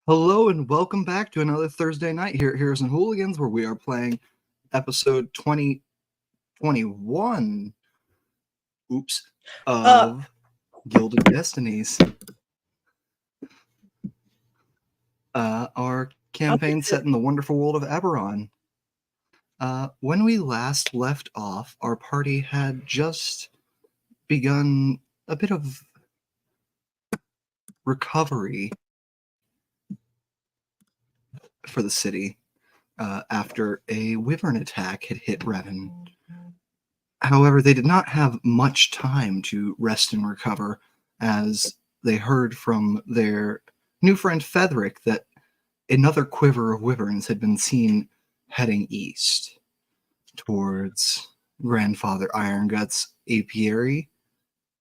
Hello and welcome back to another Thursday night here at Heroes and Hooligans, where we are playing episode 2021 of Gilded Destinies. Our campaign set in the wonderful world of Eberron. When we last left off, our party had just begun a bit of recovery for the city after a wyvern attack had hit Revan. However, they did not have much time to rest and recover, as they heard from their new friend Fethric that another quiver of wyverns had been seen heading east towards Grandfather Ironguts' apiary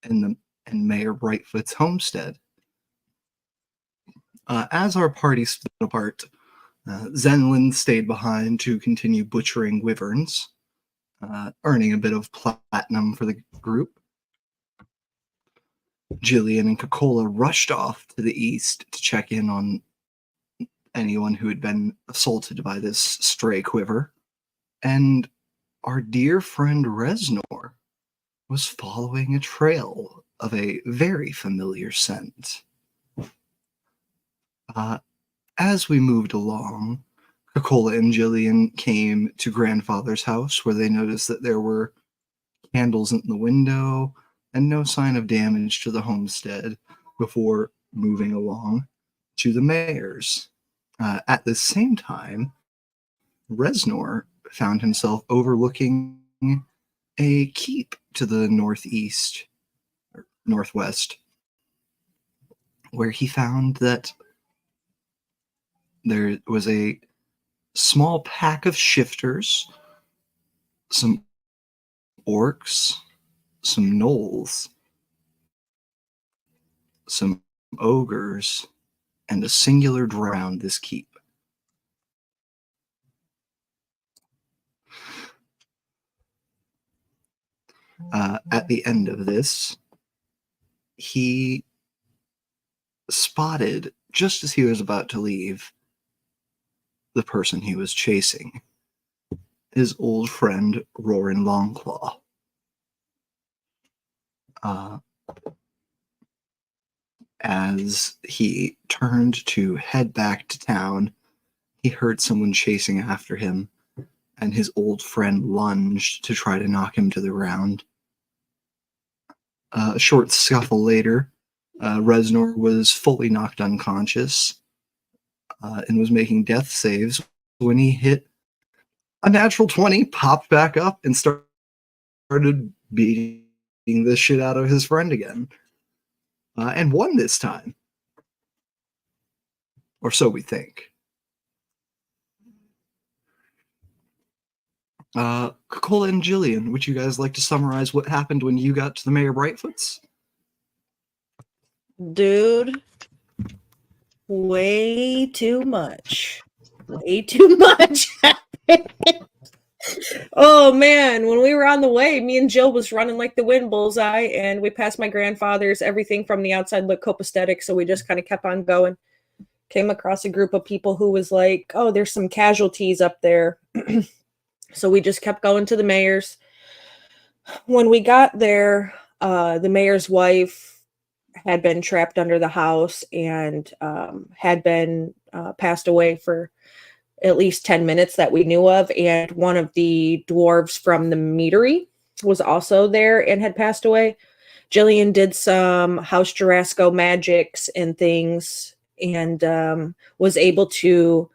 and Mayor Brightfoot's homestead. As our party split apart, Zenlin stayed behind to continue butchering wyverns, earning a bit of platinum for the group. Jillian and Coca-Cola rushed off to the east to check in on anyone who had been assaulted by this stray quiver. And our dear friend Resnor was following a trail of a very familiar scent. As we moved along, Coca-Cola and Jillian came to Grandfather's house, where they noticed that there were candles in the window and no sign of damage to the homestead, before moving along to the mayor's. At the same time, Resnor found himself overlooking a keep to the northwest, where he found that there was a small pack of shifters, some orcs, some gnolls, some ogres, and a singular drow around this keep. At the end of this, he spotted, just as he was about to leave, the person he was chasing, his old friend Rorin Longclaw. As he turned to head back to town, he heard someone chasing after him, and his old friend lunged to try to knock him to the ground. A short scuffle later, Resnor was fully knocked unconscious and was making death saves when he hit a natural 20, popped back up, and started beating the shit out of his friend again. And won this time. Or so we think. Coca-Cola and Jillian, would you guys like to summarize what happened when you got to the Mayor Brightfoot's? Dude, way too much. Way too much happened. Oh man, when we were on the way, me and Jill was running like the wind bullseye, and we passed my grandfather's. Everything from the outside looked copacetic, so we just kind of kept on going. Came across a group of people who was like, oh, there's some casualties up there. So we just kept going to the mayor's. When we got there, the mayor's wife had been trapped under the house and had been passed away for at least 10 minutes that we knew of. And one of the dwarves from the meadery was also there and had passed away. Jillian did some House Jurasco magics and things, and was able to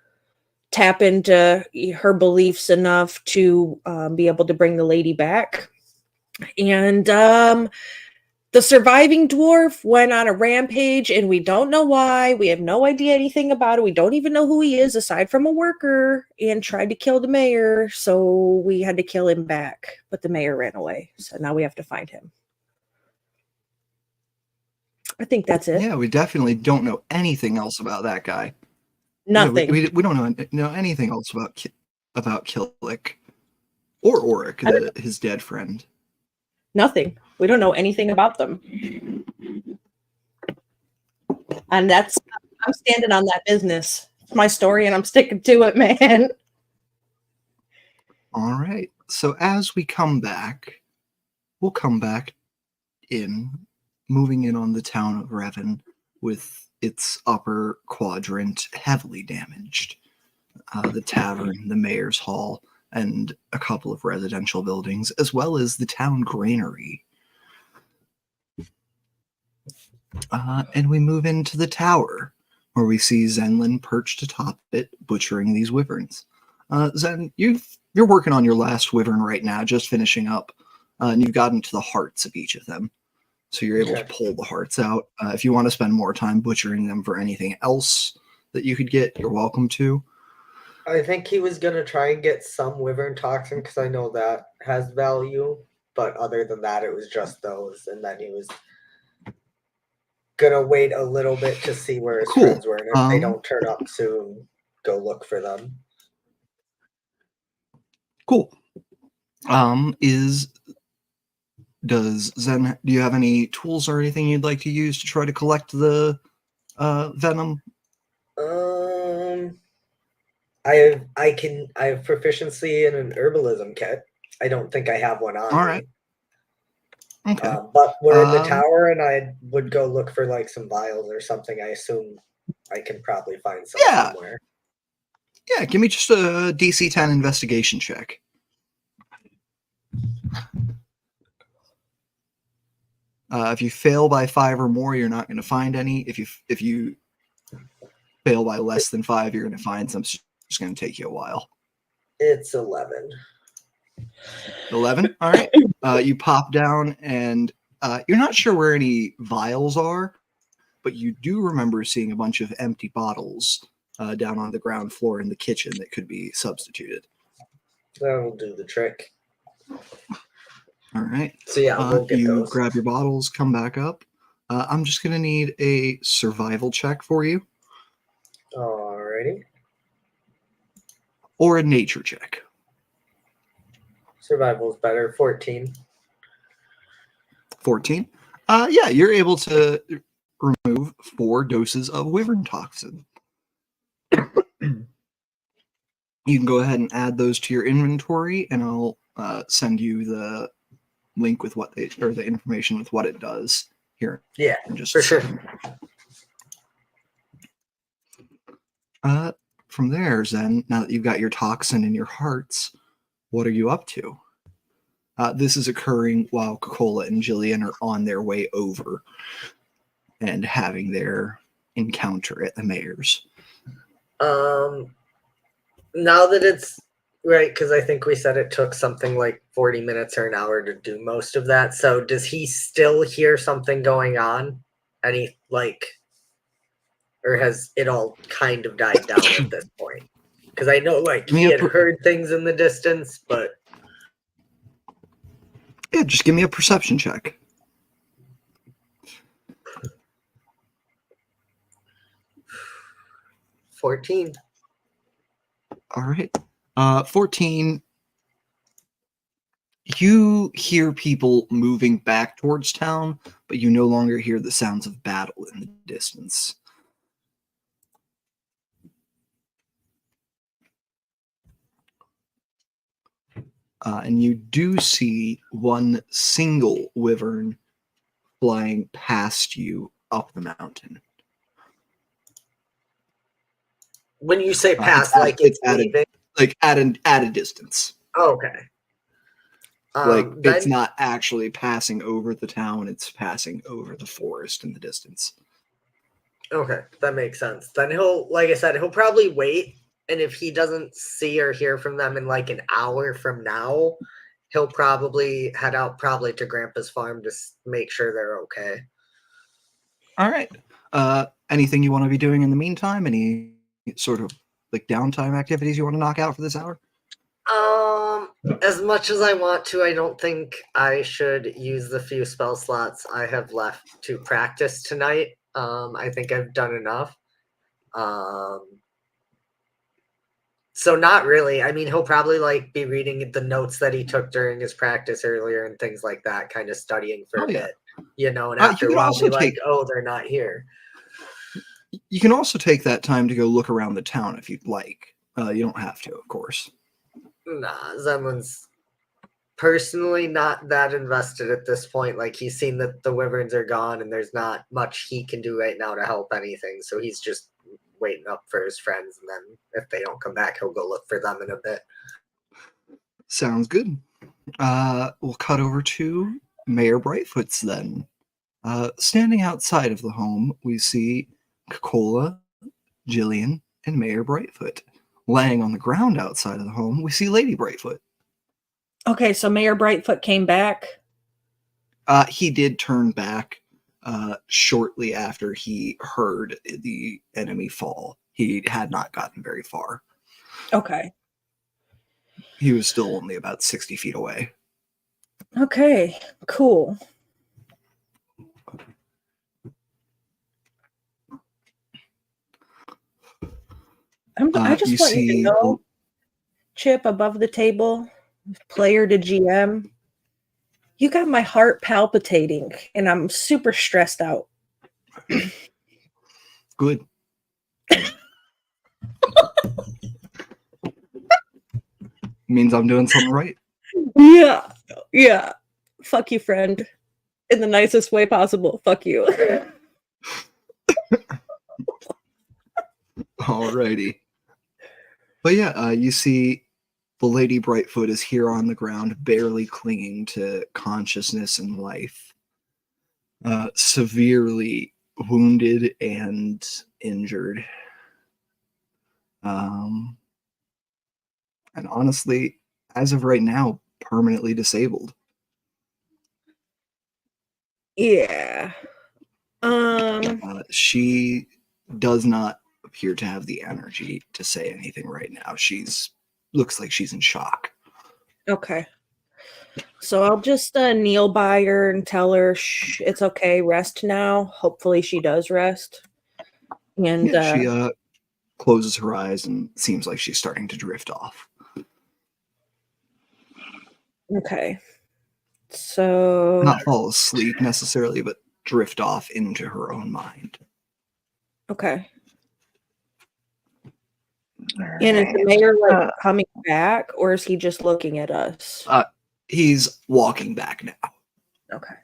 tap into her beliefs enough to be able to bring the lady back. And the surviving dwarf went on a rampage, and we don't know why. We have no idea anything about it. We don't even know who he is, aside from a worker, and tried to kill the mayor. So we had to kill him back, but the mayor ran away. So now we have to find him. I think that's it. Yeah, we definitely don't know anything else about that guy. Nothing. Yeah, we don't know anything else about Killick or Oric, his dead friend. Nothing. We don't know anything about them. And that's I'm standing on that business. It's my story, and I'm sticking to it, man. All right. So as we come back, we'll come back moving in on the town of Revan with its upper quadrant heavily damaged. The tavern, the mayor's hall, and a couple of residential buildings, as well as the town granary. And we move into the tower, where we see Zenlin perched atop it, butchering these wyverns. Zen, you're working on your last wyvern right now, just finishing up, and you've gotten to the hearts of each of them. So you're able to pull the hearts out. If you want to spend more time butchering them for anything else that you could get, you're welcome to. I think he was going to try and get some wyvern toxin because I know that has value. But other than that, it was just those. And then he was going to wait a little bit to see where his friends were. And if they don't turn up soon, go look for them. Cool. Do you have any tools or anything you'd like to use to try to collect the venom? I have proficiency in an herbalism kit. I don't think I have one on. All right. Okay. But we're in the tower, and I would go look for like some vials or something. I assume I can probably find some somewhere. Yeah, give me just a DC 10 investigation check. If you fail by 5 or more, you're not going to find any. If you fail by less than 5, you're going to find some. It's going to take you a while. It's 11. 11? All right. You pop down, and you're not sure where any vials are, but you do remember seeing a bunch of empty bottles down on the ground floor in the kitchen that could be substituted. That'll do the trick. All right. So yeah, we'll get those. Grab your bottles, come back up. I'm just going to need a survival check for you. Alrighty. Or a nature check. Survival's better. 14. 14? Yeah, you're able to remove 4 doses of wyvern toxin. You can go ahead and add those to your inventory, and I'll send you the link with the information with what it does here. Yeah, for sure. From there, Zen, now that you've got your toxin in your hearts, what are you up to? This is occurring while Coca-Cola and Jillian are on their way over and having their encounter at the mayor's. Now that it's right, because I think we said it took something like 40 minutes or an hour to do most of that. So does he still hear something going on? Or has it all kind of died down at this point? Because I know, he had heard things in the distance, but... Yeah, just give me a perception check. 14. All right. 14. You hear people moving back towards town, but you no longer hear the sounds of battle in the distance. And you do see one single wyvern flying past you up the mountain. When you say past, it's leaving? At a distance. Oh, okay. It's not actually passing over the town, it's passing over the forest in the distance. Okay, that makes sense. Then he'll probably wait, and if he doesn't see or hear from them in an hour from now, he'll probably head out to Grandpa's farm to make sure they're okay. All right. Anything you want to be doing in the meantime? Any sort of downtime activities you want to knock out for this hour? As much as I want to, I don't think I should use the few spell slots I have left to practice tonight. I think I've done enough. So not really. I mean, he'll probably be reading the notes that he took during his practice earlier and things like that, kind of studying for a bit, and after a while be oh, they're not here. You can also take that time to go look around the town if you'd like. You don't have to, of course. Nah, Zemlin's personally not that invested at this point. Like, he's seen that the wyverns are gone and there's not much he can do right now to help anything. So he's just waiting up for his friends, and then if they don't come back, he'll go look for them in a bit. Sounds good. We'll cut over to Mayor Brightfoot's then. Standing outside of the home, we see Coca-Cola, Jillian, and Mayor Brightfoot. Laying on the ground outside of the home, we see Lady Brightfoot. Okay, so Mayor Brightfoot came back. He did turn back shortly after he heard the enemy fall. He had not gotten very far. Okay. He was still only about 60 feet away. Okay, cool. I just want you to know, Chip, above the table, player to GM, you got my heart palpitating, and I'm super stressed out. Good. Means I'm doing something right. Yeah. Fuck you, friend. In the nicest way possible. Fuck you. Alrighty. But yeah, you see the Lady Brightfoot is here on the ground, barely clinging to consciousness and life. Severely wounded and injured. And honestly, as of right now, permanently disabled. Yeah. She does not appear to have the energy to say anything right now. Looks like she's in shock. Okay. So I'll just kneel by her and tell her it's okay, rest now. Hopefully she does rest. And yeah, she closes her eyes and seems like she's starting to drift off. Okay. So not fall asleep necessarily, but drift off into her own mind. okay. Right. And is the mayor coming back, or is he just looking at us? He's walking back now. Okay.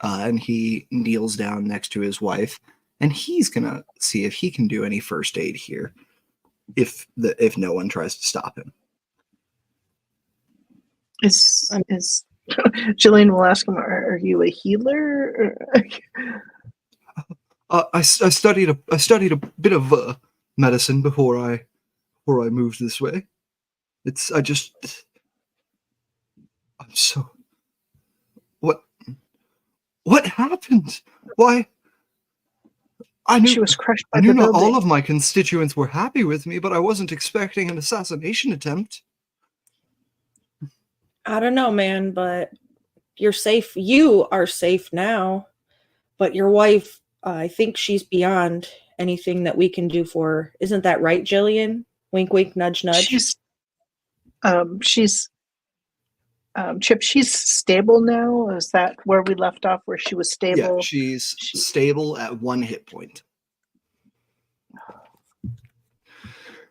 And he kneels down next to his wife, and he's gonna see if he can do any first aid here, if no one tries to stop him. Is Jillian will ask him, "Are you a healer?" I studied a bit of medicine before I moved this way. I'm so. What happened? Why? I knew she was crushed by I knew the not building. all of my constituents were happy with me, but I wasn't expecting an assassination attempt. I don't know, man, but you're safe. You are safe now, but your wife, I think she's beyond anything that we can do for her. Isn't that right, Jillian? Wink, wink, nudge, nudge. Chip, she's stable now. Is that where we left off, where she was stable? Yeah, she's stable at 1 hit point.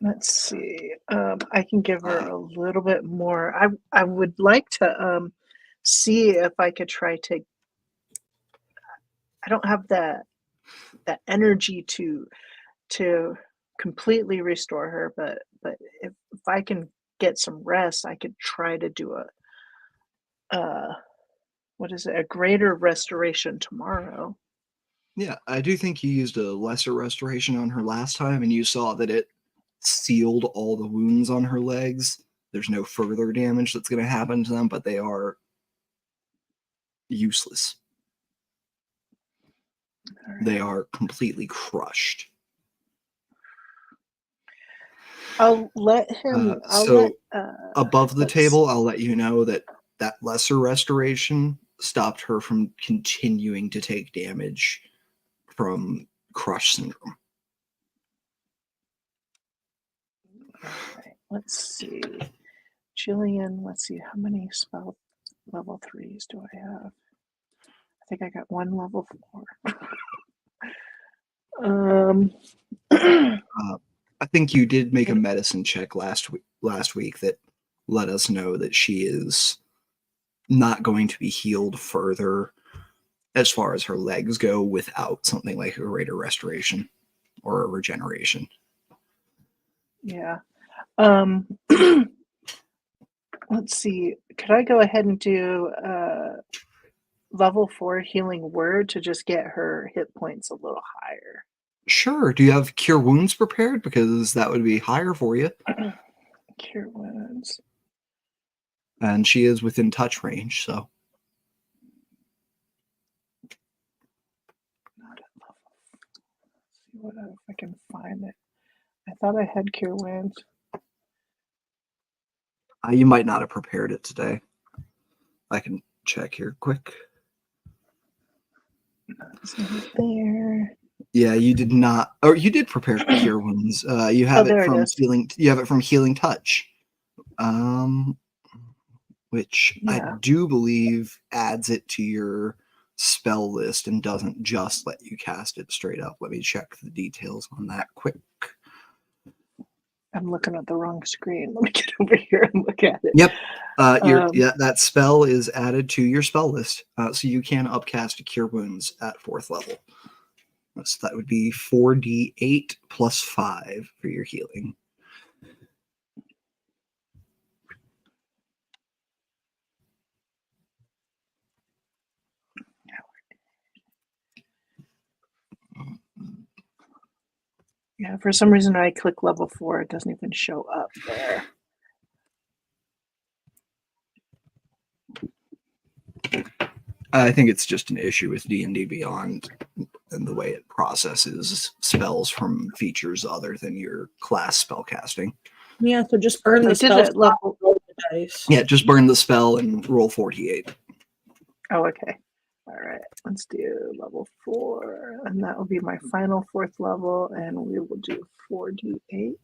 Let's see. I can give her a little bit more. I would like to see if I could try to. I don't have that energy to completely restore her, but if I can get some rest, I could try to do a greater restoration tomorrow. Yeah, I do think you used a lesser restoration on her last time, and you saw that it sealed all the wounds on her legs. There's no further damage that's going to happen to them, but they are useless. Right. They are completely crushed. I'll let him. Above the table, I'll let you know that lesser restoration stopped her from continuing to take damage from crush syndrome. All right, let's see. Jillian, let's see, how many spell level 3s do I have? I think I got one level 4. I think you did make a medicine check last week that let us know that she is not going to be healed further as far as her legs go without something like a greater restoration or a regeneration. Yeah. Let's see. Could I go ahead and do level 4 healing word to just get her hit points a little higher? Sure. Do you have cure wounds prepared? Because that would be higher for you. Cure wounds. And she is within touch range, so. Not at level. Let's see what if I can find it. I thought I had cure wounds. You might not have prepared it today. I can check here quick. It's not there. Yeah, you did not, or you did prepare cure wounds. You have there it it from is. healing. You have it from healing touch, which I Yeah. do believe adds it to your spell list and doesn't just let you cast it straight up. Let me check the details on that quick. I'm looking at the wrong screen. Let me get over here and look at it. Yep. Um, That spell is added to your spell list, so you can upcast cure wounds at 4th level. So that would be 4d8 plus 5 for your healing. Yeah, for some reason I click level 4, it doesn't even show up there. I think it's just an issue with D&D Beyond and the way it processes spells from features other than your class spellcasting. Yeah, so just burn I the did spell it at level. roll the dice. Yeah, just burn the spell and roll 48. Oh, okay. All right. Let's do level 4, and that will be my final 4th level, and we will do 4d8.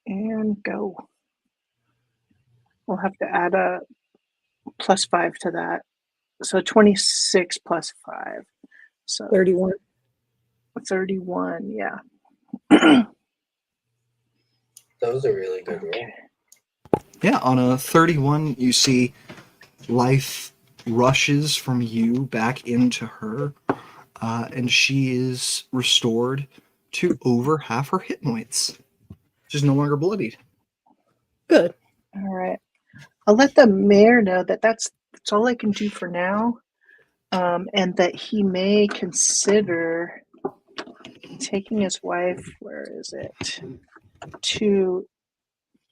And go. We'll have to add a plus 5 to that. So 26 plus 5. So 31. 31, yeah. That was a really good roll. Okay. Yeah, on a 31, you see life rushes from you back into her, and she is restored to over half her hit points. She's no longer bloodied. Good. All right. I'll let the mayor know that that's all I can do for now, and that he may consider taking his wife, where is it, to,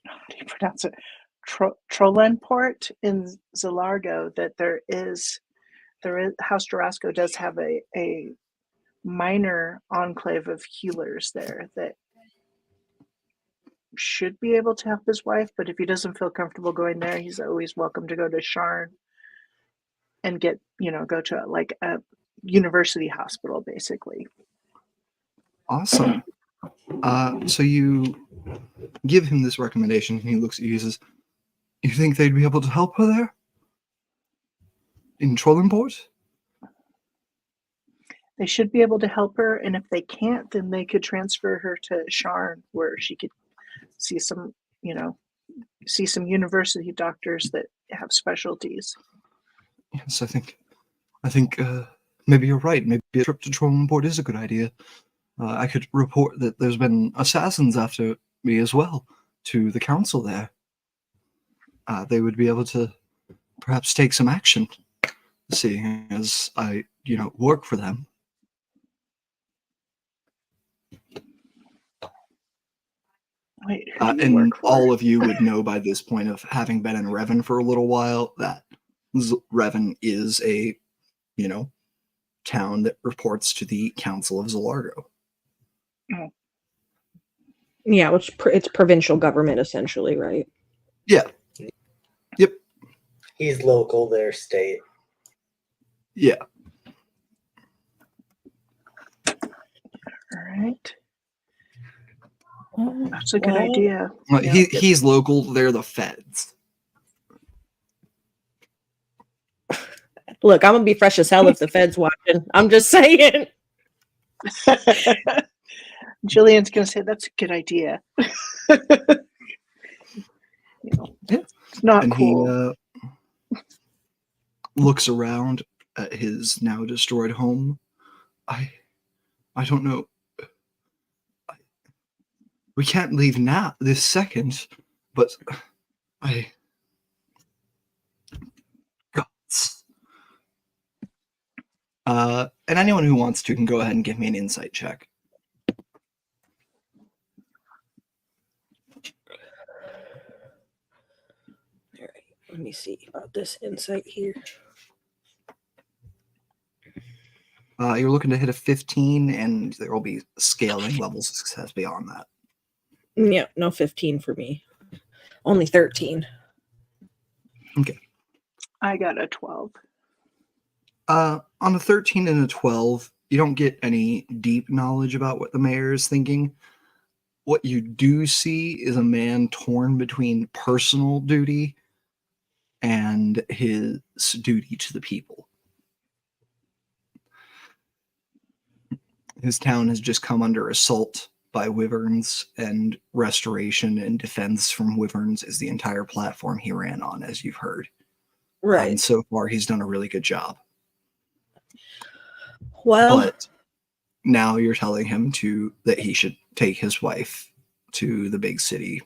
how do you pronounce it, Trollenport in Zalargo, that there is, House Durasco does have a minor enclave of healers there that should be able to help his wife, but if he doesn't feel comfortable going there, he's always welcome to go to Sharn and get, go to like a university hospital, basically. Awesome. So you give him this recommendation, and he looks at you and says, "You think they'd be able to help her there? In Trollenport?" They should be able to help her, and if they can't, then they could transfer her to Sharn, where she could see some university doctors that have specialties. Yes, I think maybe you're right. Maybe a trip to Trollenport is a good idea. I could report that there's been assassins after me as well to the council there. They would be able to perhaps take some action, seeing as I, work for them. Wait, who do you And work for? all of you would know by this point of having been in Revan for a little while that Revan is a, town that reports to the Council of Zalargo. Yeah, which it's provincial government essentially, right? Yeah. Yep. He's local, their state. Yeah. All right. That's a good Well, idea. Well, Yeah. he's local. They're the feds. Look, I'm gonna be fresh as hell if the Fed's watching. I'm just saying. Jillian's gonna say that's a good idea. Yeah. It's not And cool. he looks around at his now destroyed home. I don't know. We can't leave now, this second, but Gods. And anyone who wants to can go ahead and give me an insight check. All right, let me see about this insight here. You're looking to hit a 15, and there will be scaling levels of success beyond that. Yeah, no 15 for me. Only 13. I got a 12. On a 13 and a 12, you don't get any deep knowledge about what the mayor is thinking. What you do see is a man torn between personal duty and his duty to the people. His town has just come under assault by wyverns, and restoration and defense from wyverns is the entire platform he ran on, as you've heard. Right. And so far, he's done a really good job. Well, But now you're telling him that he should take his wife to the big city.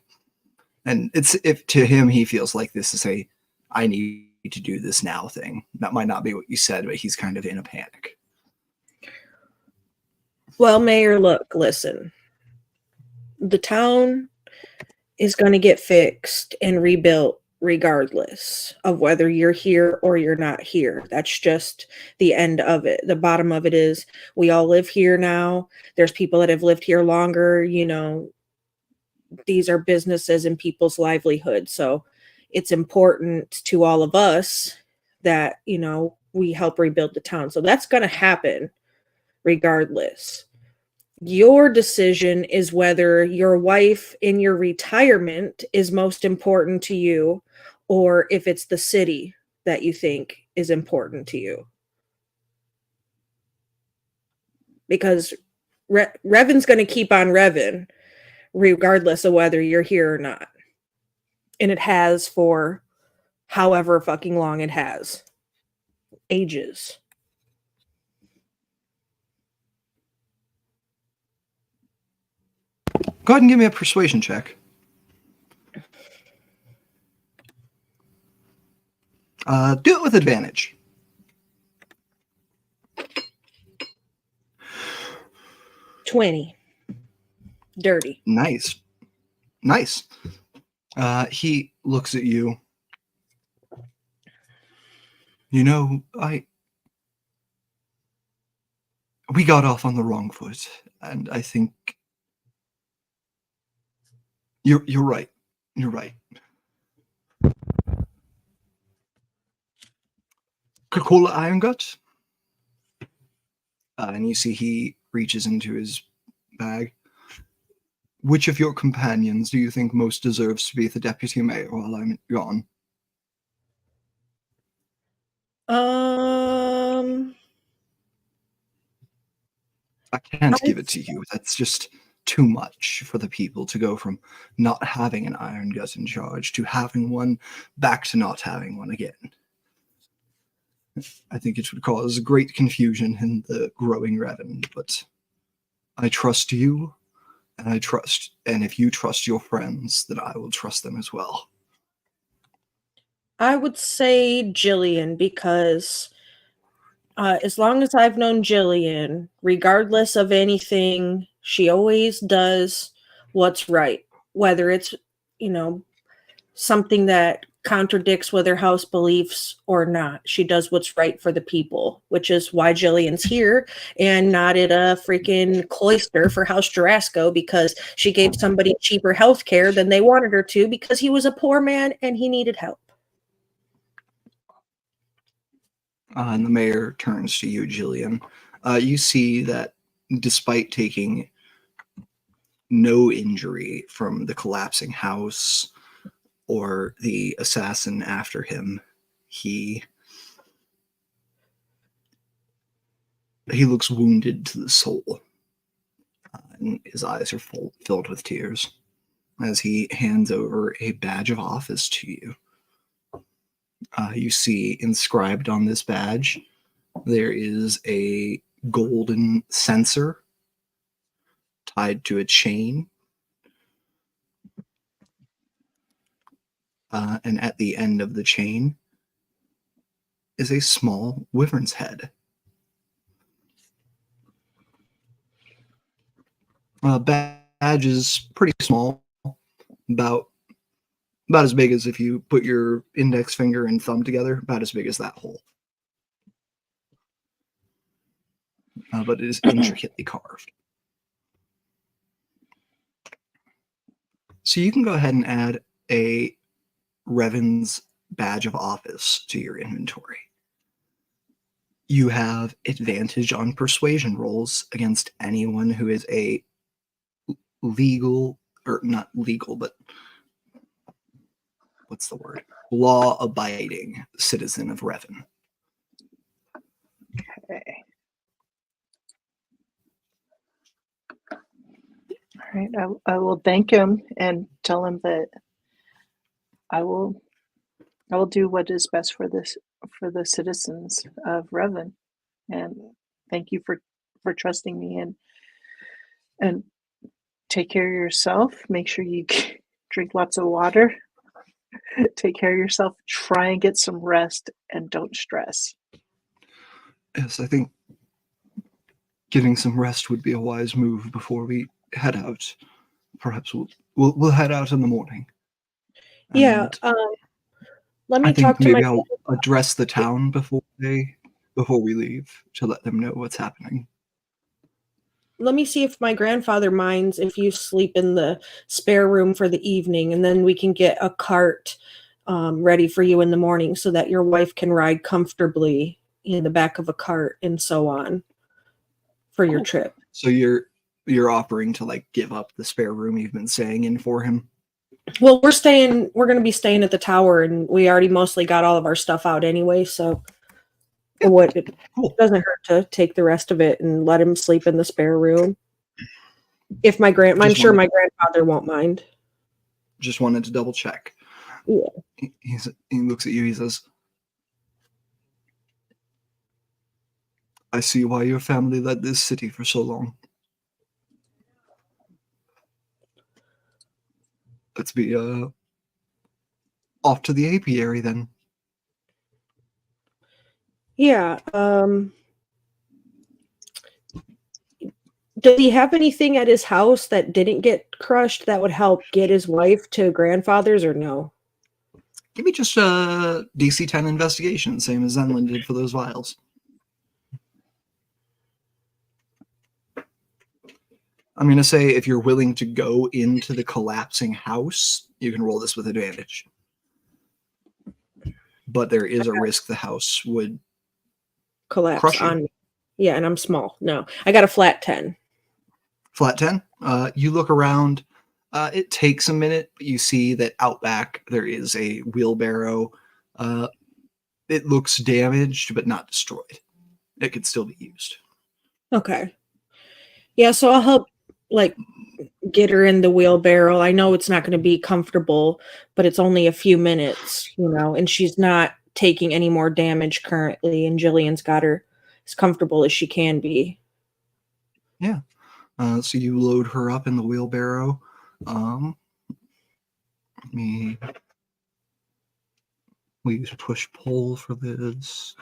And if to him, he feels like this is a I need to do this now thing. That might not be what you said, but he's kind of in a panic. well, Mayor, look, listen. The town is going to get fixed and rebuilt regardless of whether you're here or you're not here. That's just the end of it. The bottom of it is we all live here now. There's people that have lived here longer. You know, these are businesses and people's livelihood. So it's important to all of us that, you know, we help rebuild the town. So that's going to happen regardless. Your decision is whether your wife in your retirement is most important to you or if it's the city that you think is important to you. Because Revan's going to keep on revving regardless of whether you're here or not. And it has for however fucking long it has. Ages. Go ahead and give me a persuasion check. Do it with advantage. $20. Dirty. Nice. He looks at you. You know, we got off on the wrong foot, and I think you're right. You're right. Coca-Cola Iron Gut. And you see he reaches into his bag. Which of your companions do you think most deserves to be the deputy mayor while I'm gone? I can't give it to you. That's just too much for the people to go from not having an Iron Gut in charge to having one, back to not having one again. I think it would cause great confusion in the growing Revan, but I trust you, and if you trust your friends, then I will trust them as well. I would say Jillian because as long as I've known Jillian, regardless of anything, she always does what's right. Whether it's, you know, something that contradicts with her house beliefs or not. She does what's right for the people, which is why Jillian's here and not at a freaking cloister for House Jarasco because she gave somebody cheaper health care than they wanted her to because he was a poor man and he needed help. And the mayor turns to you, Jillian. You see that despite taking no injury from the collapsing house or the assassin after him. He looks wounded to the soul, and his eyes are filled with tears as he hands over a badge of office to you. You see inscribed on this badge, there is a golden censer tied to a chain. And at the end of the chain is a small wyvern's head. Badge is pretty small, about as big as if you put your index finger and thumb together, about as big as that hole. But it is intricately carved. So you can go ahead and add a Revan's badge of office to your inventory. You have advantage on persuasion rolls against anyone who is a legal, or not legal, but what's the word? Law-abiding citizen of Revan. Okay. All right. I will thank him and tell him that I will do what is best for the citizens of Revan, and thank you for trusting me, and take care of yourself. Make sure you drink lots of water. Take care of yourself. Try and get some rest, and don't stress. Yes, I think getting some rest would be a wise move before we head out. Perhaps we'll head out in the morning. Yeah. And Let me I think talk to my. maybe I'll address the town before we leave to let them know what's happening. Let me see if my grandfather minds if you sleep in the spare room for the evening, and then we can get a cart ready for you in the morning so that your wife can ride comfortably in the back of a cart and so on for your trip. So you're offering to like give up the spare room you've been staying in for him? Well, we're going to be staying at the tower, and we already mostly got all of our stuff out anyway, so it doesn't hurt to take the rest of it and let him sleep in the spare room. If I'm sure my grandfather won't mind. Just wanted to double check. Yeah. He looks at you, he says, I see why your family led this city for so long. Let's be off to the apiary then. Yeah. Does he have anything at his house that didn't get crushed that would help get his wife to grandfather's, or no? Give me just a DC 10 investigation, same as Zenlin did for those vials. I'm going to say if you're willing to go into the collapsing house, you can roll this with advantage. But there is a risk the house would collapse on me. Yeah, and I'm small. No, I got a flat 10. Flat 10. You look around. It takes a minute, but you see that out back there is a wheelbarrow. It looks damaged, but not destroyed. It could still be used. Okay. Yeah, so I'll help get her in the wheelbarrow. I know it's not going to be comfortable, but it's only a few minutes, and she's not taking any more damage currently, and Jillian's got her as comfortable as she can be. Yeah. So you load her up in the wheelbarrow. We use push-pull for this.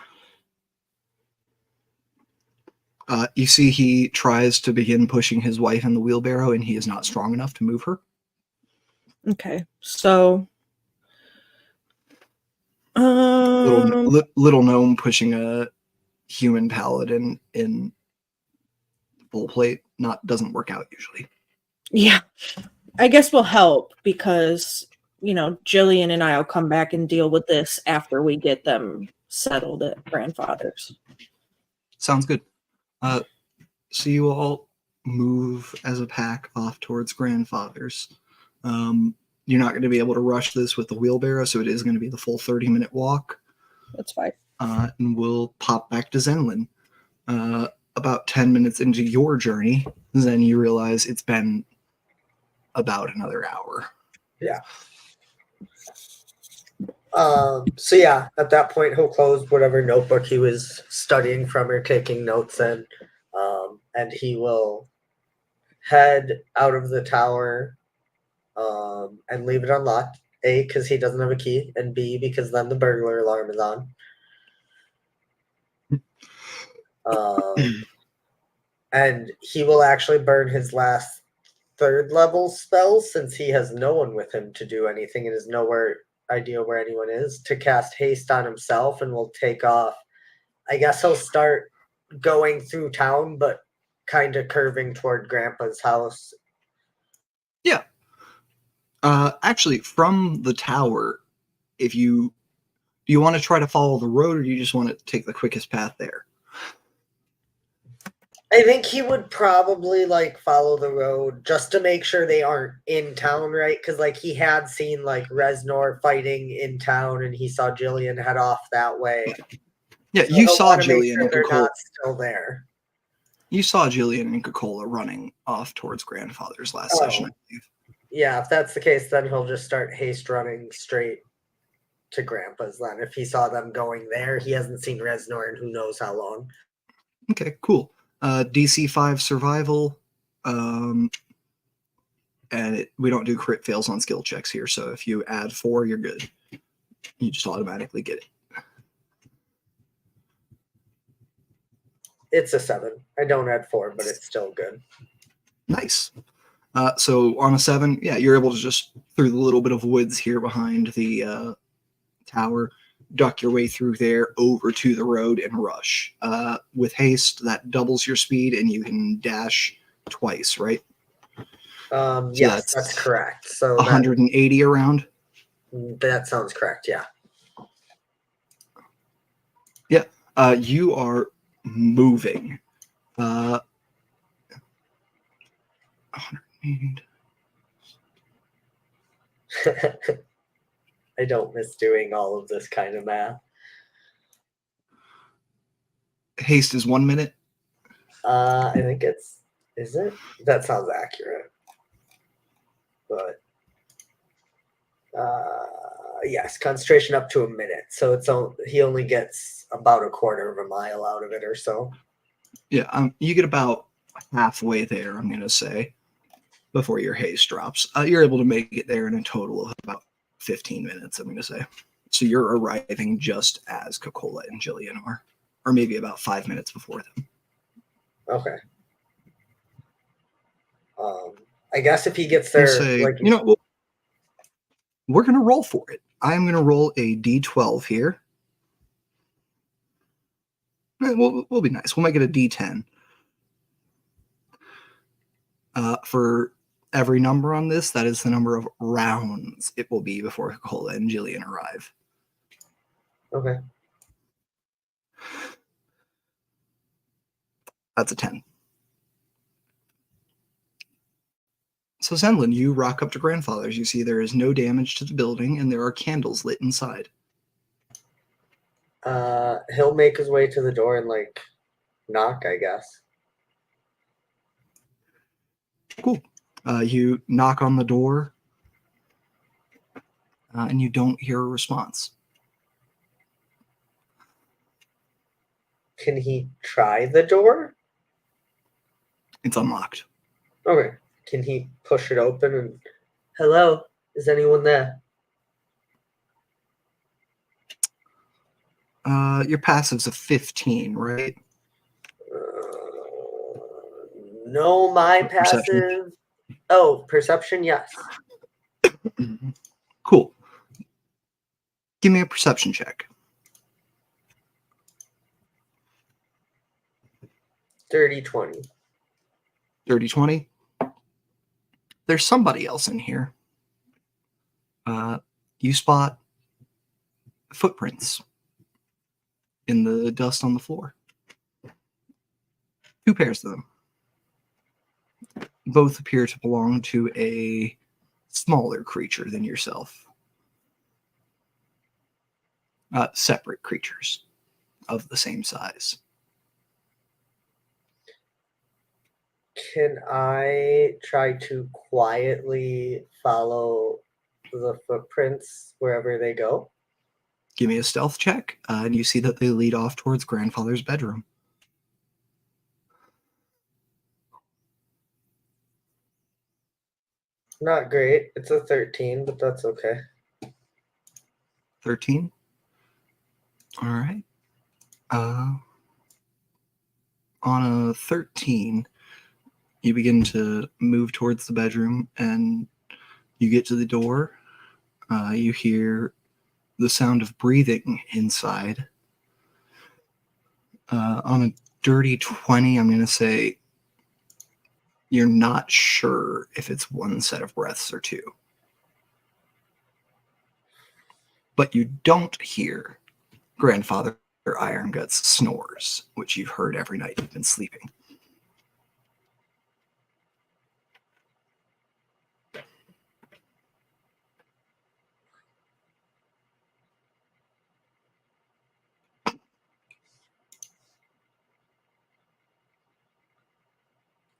You see he tries to begin pushing his wife in the wheelbarrow, and he is not strong enough to move her. Okay, so... Little gnome pushing a human paladin in full plate doesn't work out usually. Yeah, I guess we'll help because, Jillian and I will come back and deal with this after we get them settled at grandfather's. Sounds good. So you all move as a pack off towards Grandfather's. You're not going to be able to rush this with the wheelbarrow, so it is going to be the full 30-minute walk. That's fine. And we'll pop back to Zenlin. About 10 minutes into your journey, then you realize it's been about another hour. Yeah. So yeah, at that point he'll close whatever notebook he was studying from or taking notes in, and he will head out of the tower and leave it unlocked. A, because he doesn't have a key, and B, because then the burglar alarm is on. And he will actually burn his last 3rd level spells since he has no one with him to do anything and has nowhere idea where anyone is, to cast haste on himself, and will take off. I guess he'll start going through town, but kind of curving toward Grandpa's house. Yeah. Actually, from the tower, do you want to try to follow the road, or do you just want to take the quickest path there? I think he would probably follow the road just to make sure they aren't in town, right? Because he had seen Resnor fighting in town, and he saw Jillian head off that way. Yeah, So you he'll saw wanna make Jillian sure and they're Coca-Cola. not still there. You saw Jillian and Coca-Cola running off towards Grandfather's last session, I believe. Yeah, if that's the case, then he'll just start haste running straight to Grandpa's then. If he saw them going there, he hasn't seen Resnor in who knows how long. Okay, cool. DC 5 survival. And we don't do crit fails on skill checks here, so if you add 4, you're good. You just automatically get it. It's a 7. I don't add 4, but it's still good. Nice. So on a 7, yeah, you're able to just, through the little bit of woods here behind the tower, duck your way through there over to the road and rush. With haste, that doubles your speed, and you can dash twice, right? Yes, that's correct. So 180 around? That sounds correct, yeah. Yeah, you are moving. 180. I don't miss doing all of this kind of math. Haste is 1 minute. I think is it? That sounds accurate. But yes, concentration up to a minute. So he only gets about a quarter of a mile out of it or so. Yeah, you get about halfway there, I'm going to say, before your haste drops. You're able to make it there in a total of about 15 minutes, I'm going to say. So you're arriving just as Coca-Cola and Jillian are, or maybe about 5 minutes before them. Okay. I guess if he gets there, say, we're going to roll for it. I'm going to roll a D12 here. We'll be nice. We'll make it a D10. For every number on this, that is the number of rounds it will be before Coca-Cola and Jillian arrive. Okay. That's a 10. So Zenlin, you rock up to Grandfather's. You see there is no damage to the building, and there are candles lit inside. He'll make his way to the door and knock, I guess. Cool. You knock on the door, and you don't hear a response. Can he try the door? It's unlocked. Okay. Can he push it open and, hello, is anyone there? Your passive's a 15, right? No, my Perception. passive. Oh, perception, yes. Cool. Give me a perception check. 30-20. 30-20. There's somebody else in here. You spot footprints in the dust on the floor. 2 pairs of them. Both appear to belong to a smaller creature than yourself. Separate creatures of the same size. Can I try to quietly follow the footprints wherever they go? Give me a stealth check, and you see that they lead off towards grandfather's bedroom. Not great. It's a 13, but that's okay. 13. All right. On a 13, you begin to move towards the bedroom, and you get to the door. You hear the sound of breathing inside. On a dirty 20, I'm going to say you're not sure if it's one set of breaths or two. But you don't hear Grandfather Ironguts snores, which you've heard every night you've been sleeping.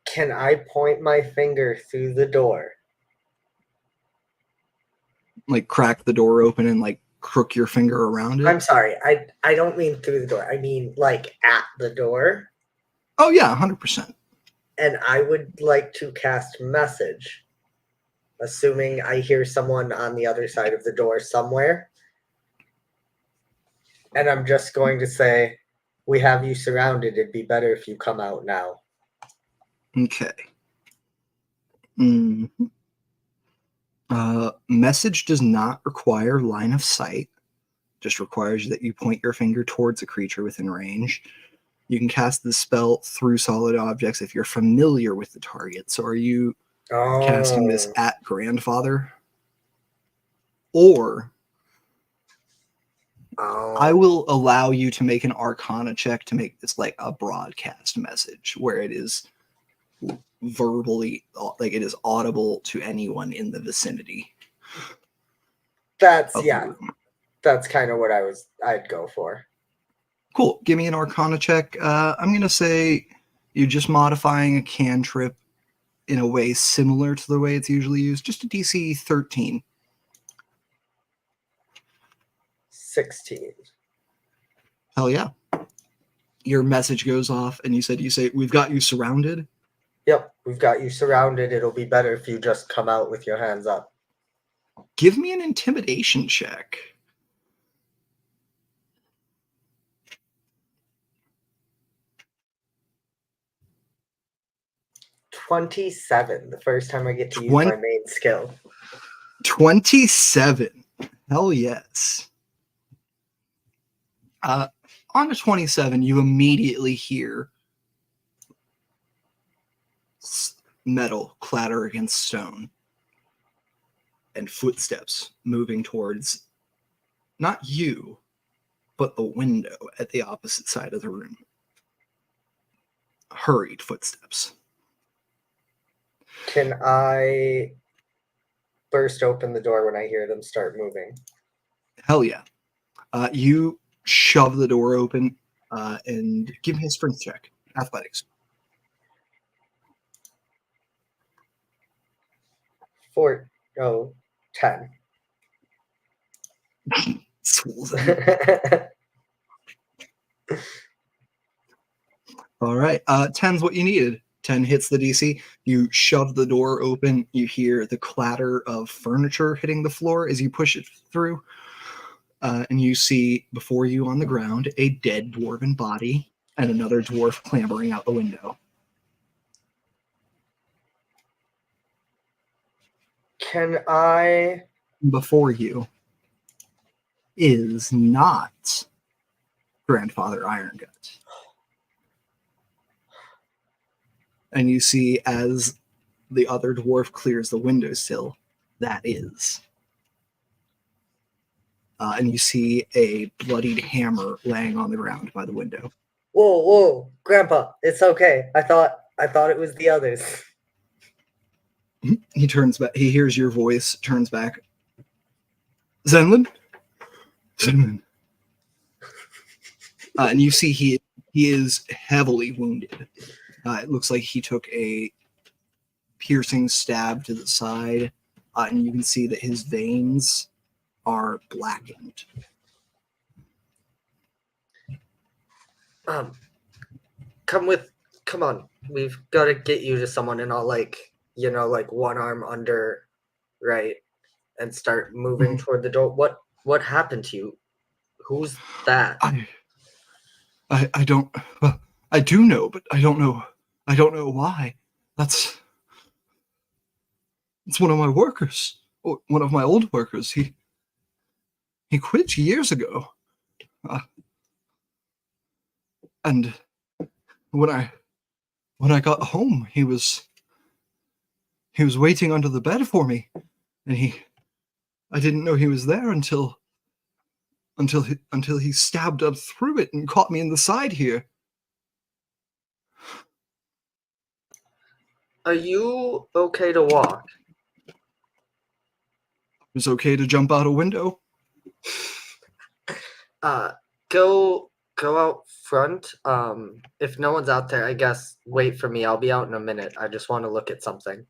Can I point my finger through the door? Like crack the door open and like crook your finger around it. I'm sorry. I don't mean through the door. I mean like at the door. Oh yeah, 100%. And I would like to cast message, assuming I hear someone on the other side of the door somewhere. And I'm just going to say, we have you surrounded. It'd be better if you come out now. Okay. Message does not require line of sight. Just requires that you point your finger towards a creature within range. You can cast the spell through solid objects if you're familiar with the target. So are you casting this at grandfather? Or I will allow you to make an Arcana check to make this like a broadcast message where it is verbally, like it is audible to anyone in the vicinity. That's of the room. That's kind of what I'd go for. Cool. Give me an Arcana check. I'm going to say you're just modifying a cantrip in a way similar to the way it's usually used. Just a DC 13. 16. Hell yeah. Your message goes off and you say, we've got you surrounded. Yep, we've got you surrounded. It'll be better if you just come out with your hands up. Give me an intimidation check. 27, the first time I get to use my main skill. 27. Hell yes. On a 27, you immediately hear metal clatter against stone and footsteps moving towards not you, but the window at the opposite side of the room. Hurried footsteps. Can I burst open the door when I hear them start moving? Hell yeah. You shove the door open and give me a strength check. Athletics. 10. All right. 10's what you needed. 10 hits the DC. You shove the door open. You hear the clatter of furniture hitting the floor as you push it through. And you see before you on the ground a dead dwarven body and another dwarf clambering out the window. Can I... Before you is not Grandfather Irongut. And you see as the other dwarf clears the windowsill, that is. And you see a bloodied hammer laying on the ground by the window. Whoa, Grandpa, it's okay. I thought it was the others. He turns back. He hears your voice, turns back. Zenlin? Zenlin. And you see he is heavily wounded. It looks like he took a piercing stab to the side, and you can see that his veins are blackened. Come on. We've got to get you to someone, and I'll one arm under, right, and start moving toward the door. What happened to you? Who's that? I don't. Well, I do know, but I don't know. I don't know why. It's one of my workers. One of my old workers. He quit years ago. And when I got home, he was waiting under the bed for me, and I didn't know he was there until he stabbed up through it and caught me in the side here. Are you okay to walk? It was okay to jump out a window. Go out front. If no one's out there, I guess wait for me. I'll be out in a minute. I just want to look at something.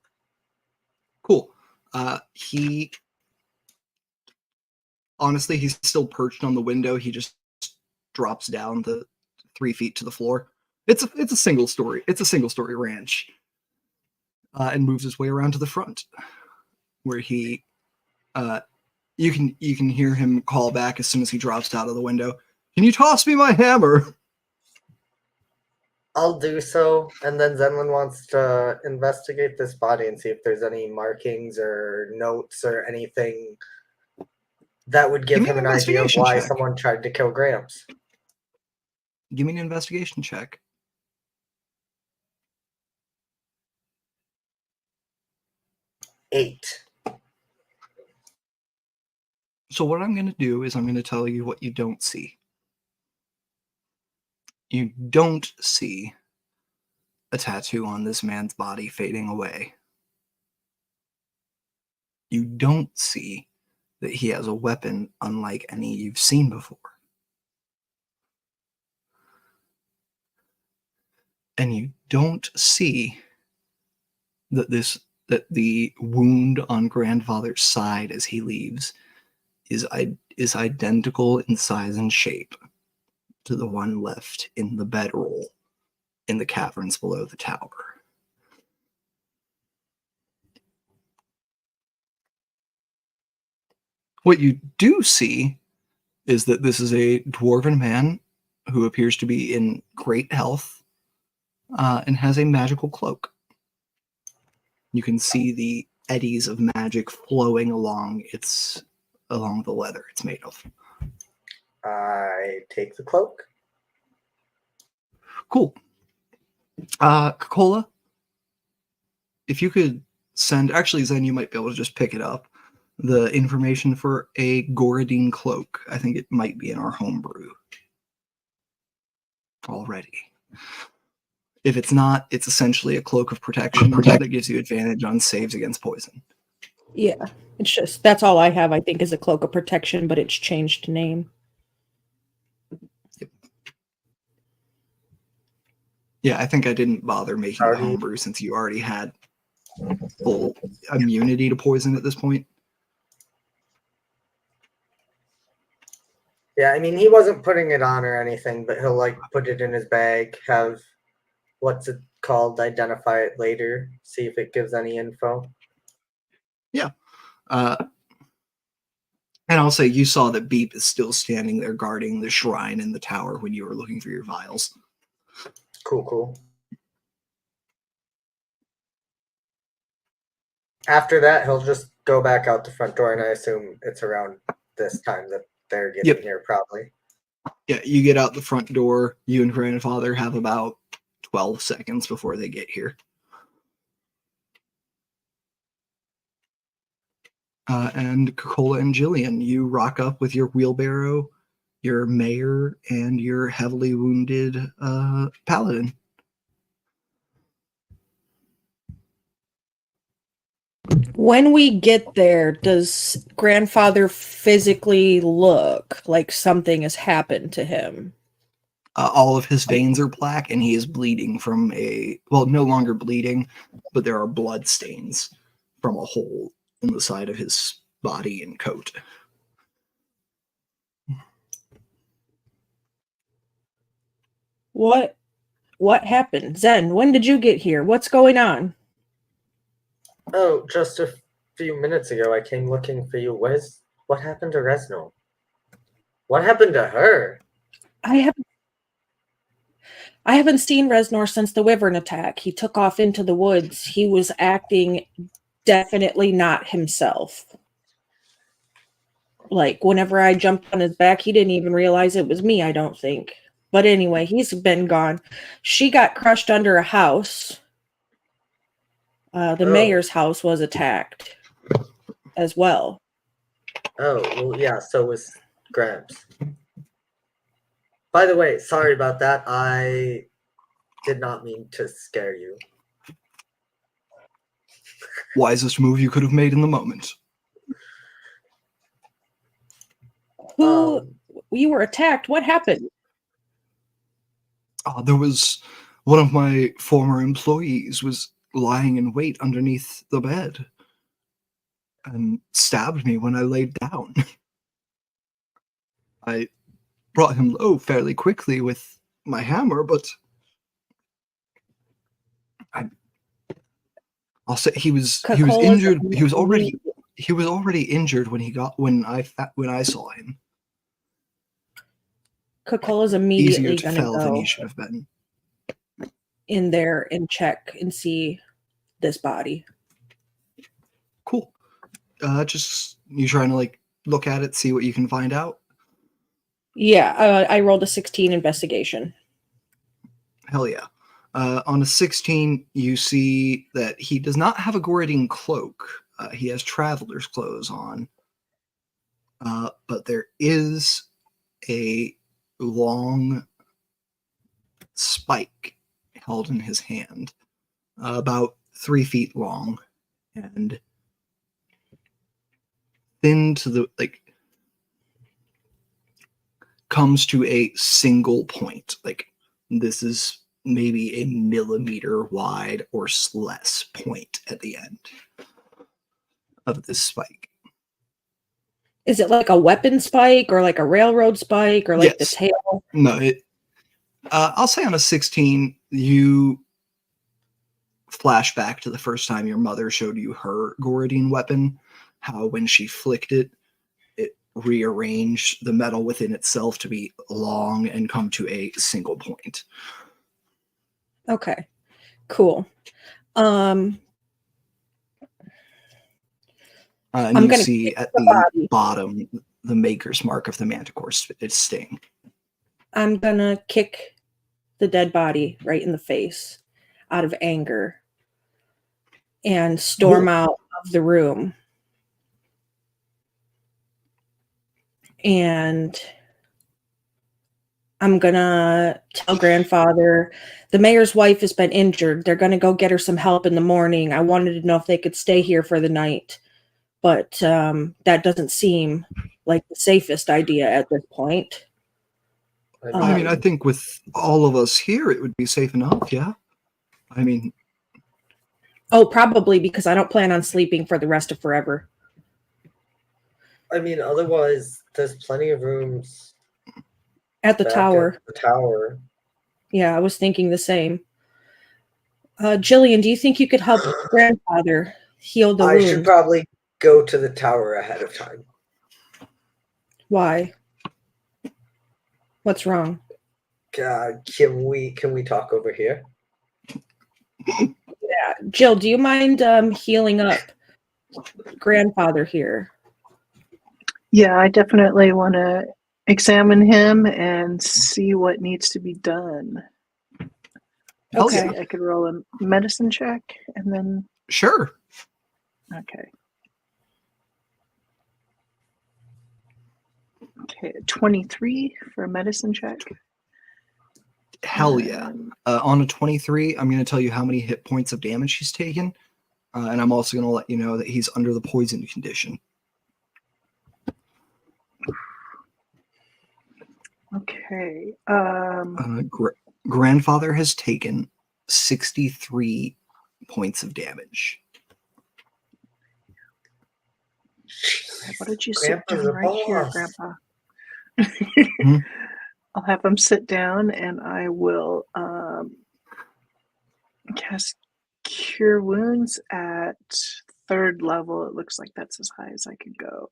Cool. Honestly, he's still perched on the window. He just drops down the 3 feet to the floor. It's a single story. It's a single story ranch, and moves his way around to the front, where he, you can hear him call back as soon as he drops out of the window. Can you toss me my hammer? I'll do so, and then Zenlin wants to investigate this body and see if there's any markings or notes or anything that would give him an idea of why someone tried to kill Gramps. Give me an investigation check. Eight. So what I'm going to do is I'm going to tell you what you don't see. You don't see a tattoo on this man's body fading away. You don't see that he has a weapon unlike any you've seen before. And you don't see that the wound on grandfather's side as he leaves is identical in size and shape to the one left in the bedroll in the caverns below the tower. What you do see is that this is a dwarven man who appears to be in great health, and has a magical cloak. You can see the eddies of magic flowing along the leather it's made of. I take the cloak. Cool. Coca-Cola, if you could send, actually Zen, you might be able to just pick it up, the information for a Goradine cloak. I think it might be in our homebrew already. If it's not, it's essentially a cloak of protection that gives you advantage on saves against poison. Yeah, it's just, that's all I have, I think, is a cloak of protection, but it's changed name. Yep. Yeah, I think I didn't bother making a homebrew since you already had full immunity to poison at this point. Yeah, I mean, he wasn't putting it on or anything, but he'll put it in his bag, have what's it called, identify it later, see if it gives any info. Yeah. And I'll say you saw that Beep is still standing there guarding the shrine in the tower when you were looking for your vials. Cool. After that, he'll just go back out the front door, and I assume it's around this time that they're getting here, probably. Yeah, you get out the front door. You and grandfather have about 12 seconds before they get here. And Coca-Cola and Jillian, you rock up with your wheelbarrow, your mayor, and your heavily wounded paladin. When we get there, does grandfather physically look like something has happened to him? All of his veins are black, and he is bleeding from no longer bleeding, but there are blood stains from a hole in the side of his body and coat. What happened? Zen, when did you get here? What's going on? Oh, just a few minutes ago I came looking for you. What happened to Resnor? What happened to her? I haven't seen Resnor since the Wyvern attack. He took off into the woods. He was acting definitely not himself. Like, whenever I jumped on his back, he didn't even realize it was me, I don't think. But anyway, he's been gone. She got crushed under a house. The mayor's house was attacked as well. Oh, well, yeah, so was Gramps. By the way, sorry about that. I did not mean to scare you. Wisest move you could have made in the moment. You were attacked. What happened? There was one of my former employees was lying in wait underneath the bed and stabbed me when I laid down. I brought him low fairly quickly with my hammer, but I'll say he was injured. He was already injured when I saw him. Cocola's immediately Easier to going to fell than go he should have been. in there and check and see this body. Cool. Just you trying to look at it, see what you can find out? Yeah, I rolled a 16 investigation. Hell yeah. On a 16, you see that he does not have a Goriding cloak. He has traveler's clothes on. But there is a long spike held in his hand, about 3 feet long, and thin to the, comes to a single point. This is maybe a millimeter wide or less point at the end of this spike. Is it like a weapon spike or like a railroad spike or like the tail? No, I'll say on a 16, you flash back to the first time your mother showed you her Goridine weapon, how when she flicked it, it rearranged the metal within itself to be long and come to a single point. Okay, cool. And I'm you gonna see at the bottom the maker's mark of the manticore's sting. I'm gonna kick the dead body right in the face out of anger and storm out of the room. And I'm gonna tell grandfather the mayor's wife has been injured. They're gonna go get her some help in the morning. I wanted to know if they could stay here for the night, but that doesn't seem like the safest idea at this point. I mean, I think with all of us here, it would be safe enough, yeah? I mean... Oh, probably, because I don't plan on sleeping for the rest of forever. I mean, otherwise, there's plenty of rooms... At the tower. At the tower. Yeah, I was thinking the same. Jillian, do you think you could help grandfather heal the wound? I should probably go to the tower ahead of time. Why? What's wrong? Can we talk over here? Yeah, Jill, do you mind healing up grandfather here? Yeah, I definitely want to examine him and see what needs to be done. Okay. I could roll a medicine check and then... Sure. Okay. Okay, 23 for a medicine check. Hell yeah. On a 23, I'm going to tell you how many hit points of damage he's taken. And I'm also going to let you know that he's under the poison condition. Okay. Grandfather has taken 63 points of damage. Why don't you sit Grandpa's down a right here, boss. Grandpa? Hmm? I'll have him sit down, and I will cast Cure Wounds at 3rd level. It looks like that's as high as I could go.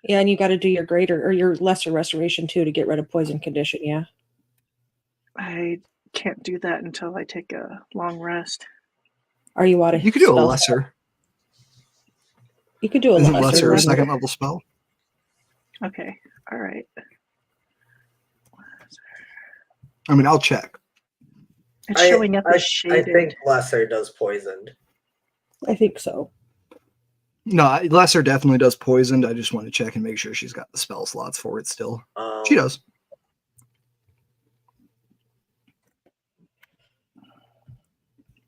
Yeah, and you got to do your greater or your lesser restoration too to get rid of poison condition. Yeah. I can't do that until I take a long rest. Are you out of You could do a spell? lesser. You could do a Isn't lesser. lesser a then. second level spell? Okay. All right. I mean, I'll check. It's showing up as I shaded. think lesser does poisoned. I think so. No, lesser definitely does poisoned. I just want to check and make sure she's got the spell slots for it still. She does.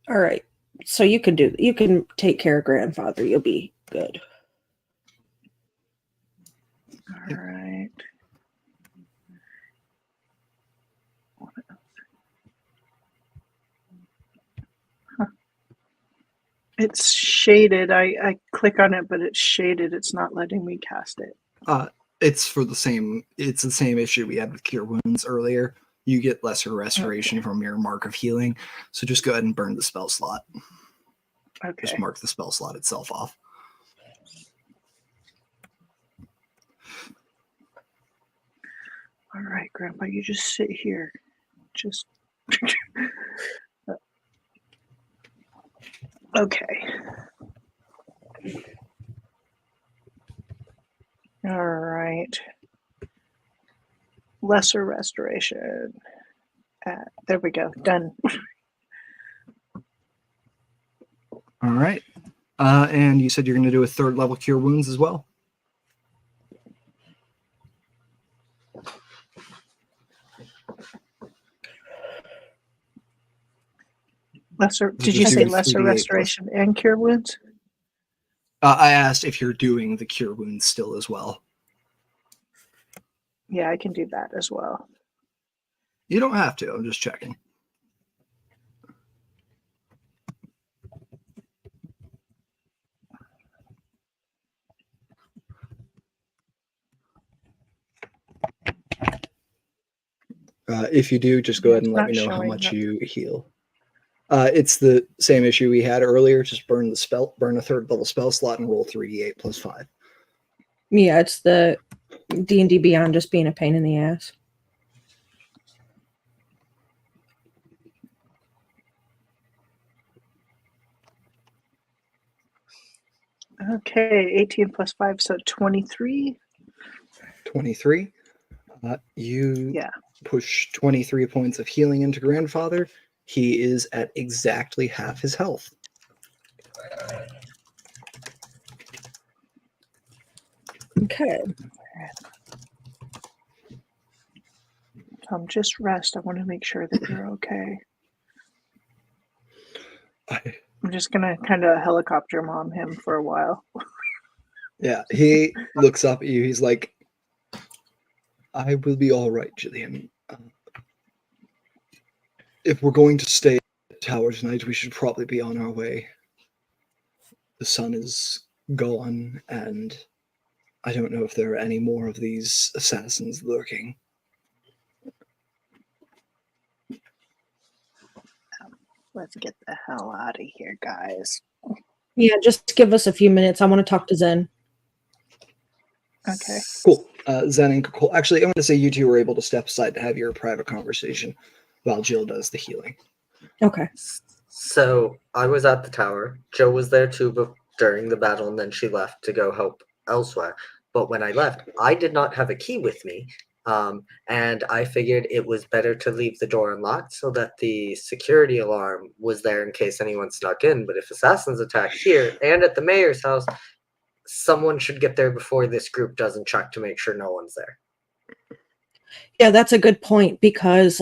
All right. So you can take care of grandfather. You'll be good. All right. Huh. It's shaded. I click on it, but it's shaded. It's not letting me cast it. It's the same issue we had with Cure Wounds earlier. You get lesser restoration from your Mark of Healing. So just go ahead and burn the spell slot. Okay. Just mark the spell slot itself off. All right, Grandpa, you just sit here. Just okay. All right. Lesser restoration. There we go. Done. All right. And you said you're going to do a 3rd level Cure Wounds as well? Lesser. Did you Just say do lesser 3d8 restoration and cure wounds? I asked if you're doing the Cure Wounds still as well. Yeah, I can do that as well. You don't have to. I'm just checking. If you do, just go ahead and let me know how much you heal. It's the same issue we had earlier. Just burn a 3rd level spell slot and roll 3d8 plus 5. Yeah, it's the D&D Beyond just being a pain in the ass. Okay, 18 plus 5, so 23. 23. You push 23 points of healing into Grandfather. He is at exactly half his health. Okay. Just rest. I want to make sure that you're okay. I'm just going to kind of helicopter mom him for a while. Yeah, he looks up at you. He's like, I will be all right, Jillian. If we're going to stay at the tower tonight, we should probably be on our way. The sun is gone, and I don't know if there are any more of these assassins lurking. Let's get the hell out of here, guys. Yeah, just give us a few minutes. I want to talk to Zen. Okay. Cool. Zen and Cole. Actually, I'm going to say you two were able to step aside to have your private conversation while Jill does the healing. Okay. So I was at the tower. Joe was there too during the battle, and then she left to go help elsewhere. But when I left, I did not have a key with me. And I figured it was better to leave the door unlocked so that the security alarm was there in case anyone snuck in. But if assassins attack here and at the mayor's house, someone should get there before this group doesn't check to make sure no one's there. Yeah, that's a good point because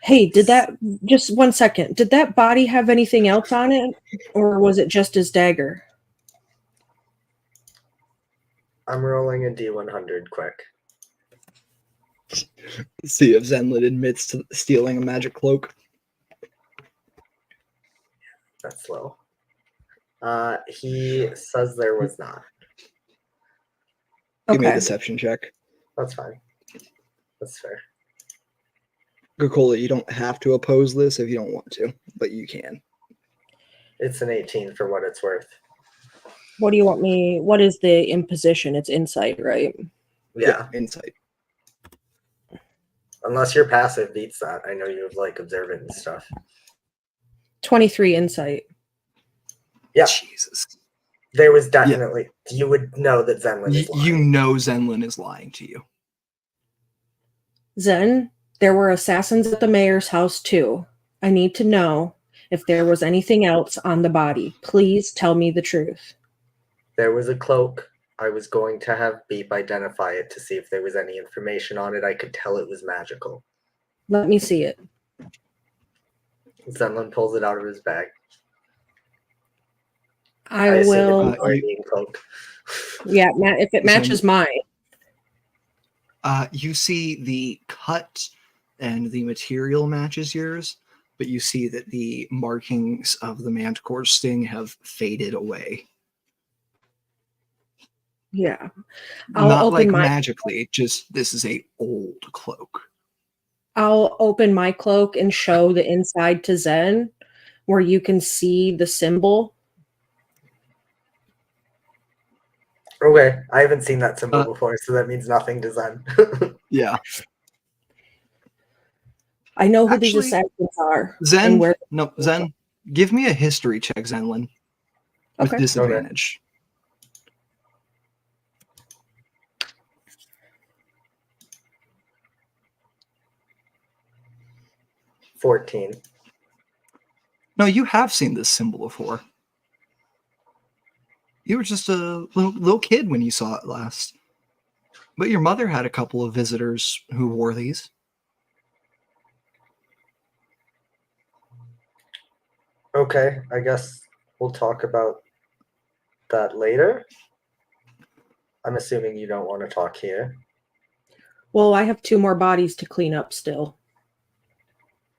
Hey, did that, just 1 second, did that body have anything else on it? Or was it just his dagger? I'm rolling a D100 quick. See if Zenlin admits to stealing a magic cloak. That's low. He says there was not. Give me a Okay. deception check. That's fine. That's fair. Gakola, you don't have to oppose this if you don't want to, but you can. It's an 18 for what it's worth. What do you want me? What is the imposition? It's insight, right? Yeah. Insight. Unless your passive beats that. I know you have like observant and stuff. 23 insight. Yeah. Jesus. There was definitely you would know that Zenlin is lying. You know Zenlin is lying to you. Zen, there were assassins at the mayor's house too. I need to know if there was anything else on the body. Please tell me the truth. There was a cloak. I was going to have Beep identify it to see if there was any information on it. I could tell it was magical. Let me see it. Zenlin pulls it out of his bag. I assume will. it's a Guardian cloak. Yeah, if it matches mine. You see the cut and the material matches yours, but you see that the markings of the manticore's sting have faded away. Yeah. Not like magically, just this is a old cloak. I'll open my cloak and show the inside to Zen where you can see the symbol. Okay, I haven't seen that symbol before, so that means nothing to Zen. Yeah. I know who these assassins are. Zen, Zen, give me a history check, Zenlin, with disadvantage. Okay. 14. No, you have seen this symbol before. You were just a little kid when you saw it last. But your mother had a couple of visitors who wore these. Okay, I guess we'll talk about that later. I'm assuming you don't want to talk here. Well, I have 2 more bodies to clean up still.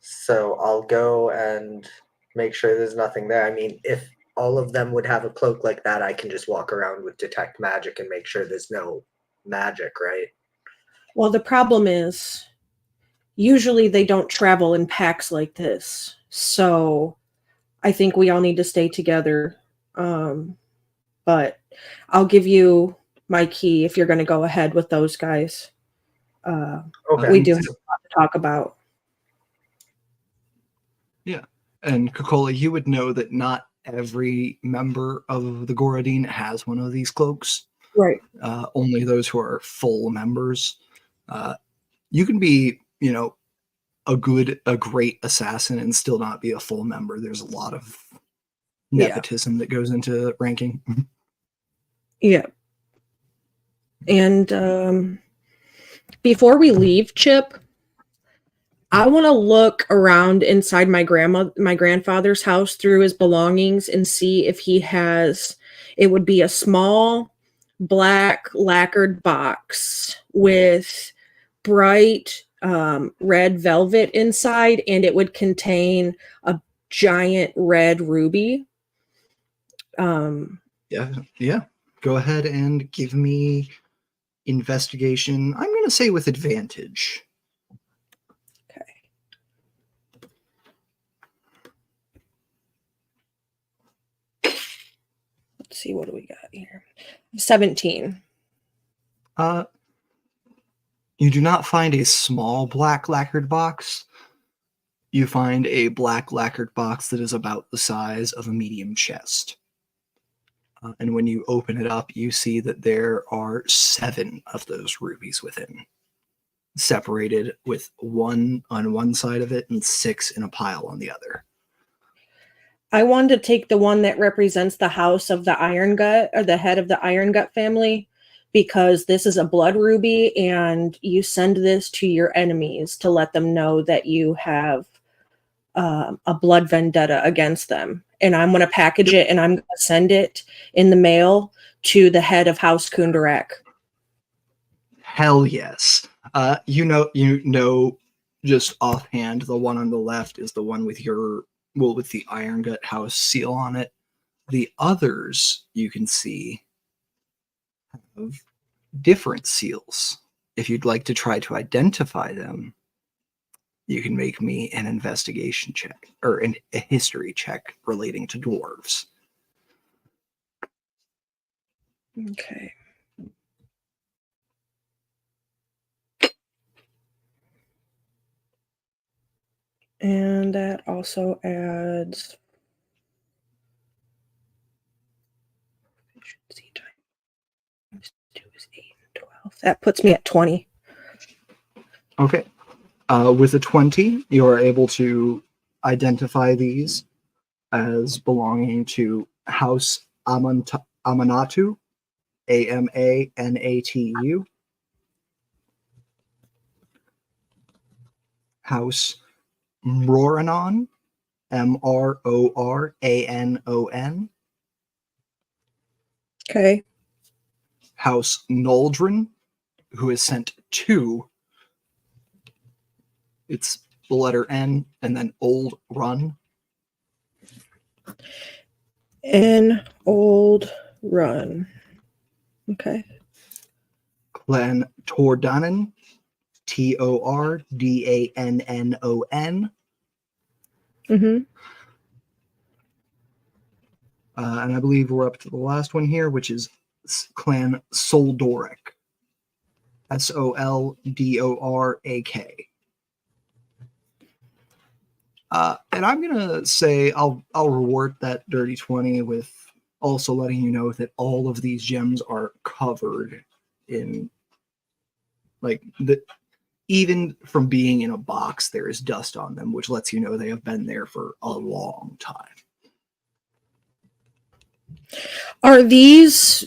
So I'll go and make sure there's nothing there. I mean, if all of them would have a cloak like that, I can just walk around with detect magic and make sure there's no magic, right? Well, the problem is usually they don't travel in packs like this. So I think we all need to stay together. But I'll give you my key if you're going to go ahead with those guys. Okay. We do have a lot to talk about. Yeah. And Kokola, you would know that not every member of the Goradine has one of these cloaks. Right. Only those who are full members. You can be, a great assassin and still not be a full member. There's a lot of nepotism that goes into ranking. Yeah. And before we leave, Chip, I want to look around inside my grandfather's house through his belongings and see if he has, it would be a small black lacquered box with bright red velvet inside, and it would contain a giant red ruby. Yeah. Go ahead and give me investigation. I'm going to say with advantage. Okay. Let's see, what do we got here? 17. You do not find a small black lacquered box. You find a black lacquered box that is about the size of a medium chest. And when you open it up, you see that there are 7 of those rubies within, separated with 1 on one side of it and 6 in a pile on the other. I wanted to take the one that represents the house of the Iron Gut, or the head of the Iron Gut family, because this is a blood ruby and you send this to your enemies to let them know that you have a blood vendetta against them. And I'm going to package it and I'm going to send it in the mail to the head of House Kundarak. Hell yes. You know, just offhand, the one on the left is the one with with the Iron Gut House seal on it. The others you can see have different seals. If you'd like to try to identify them, you can make me an investigation check or a history check relating to dwarves. Okay. And that also adds efficiency times 2 is 8 and 12. That puts me at 20. Okay. With a 20, you are able to identify these as belonging to House Amanatu, Amanatu, House Mroranon, Mroranon, Okay. House Noldrin, who is sent 2. It's the letter N and then Old Run. An old run. Okay. Clan Tordanon, Tordannon. Mm-hmm. And I believe we're up to the last one here, which is Clan Soldorek. Soldorak. And I'm gonna say I'll reward that dirty 20 with also letting you know that all of these gems are covered in even from being in a box, there is dust on them, which lets you know they have been there for a long time. Are these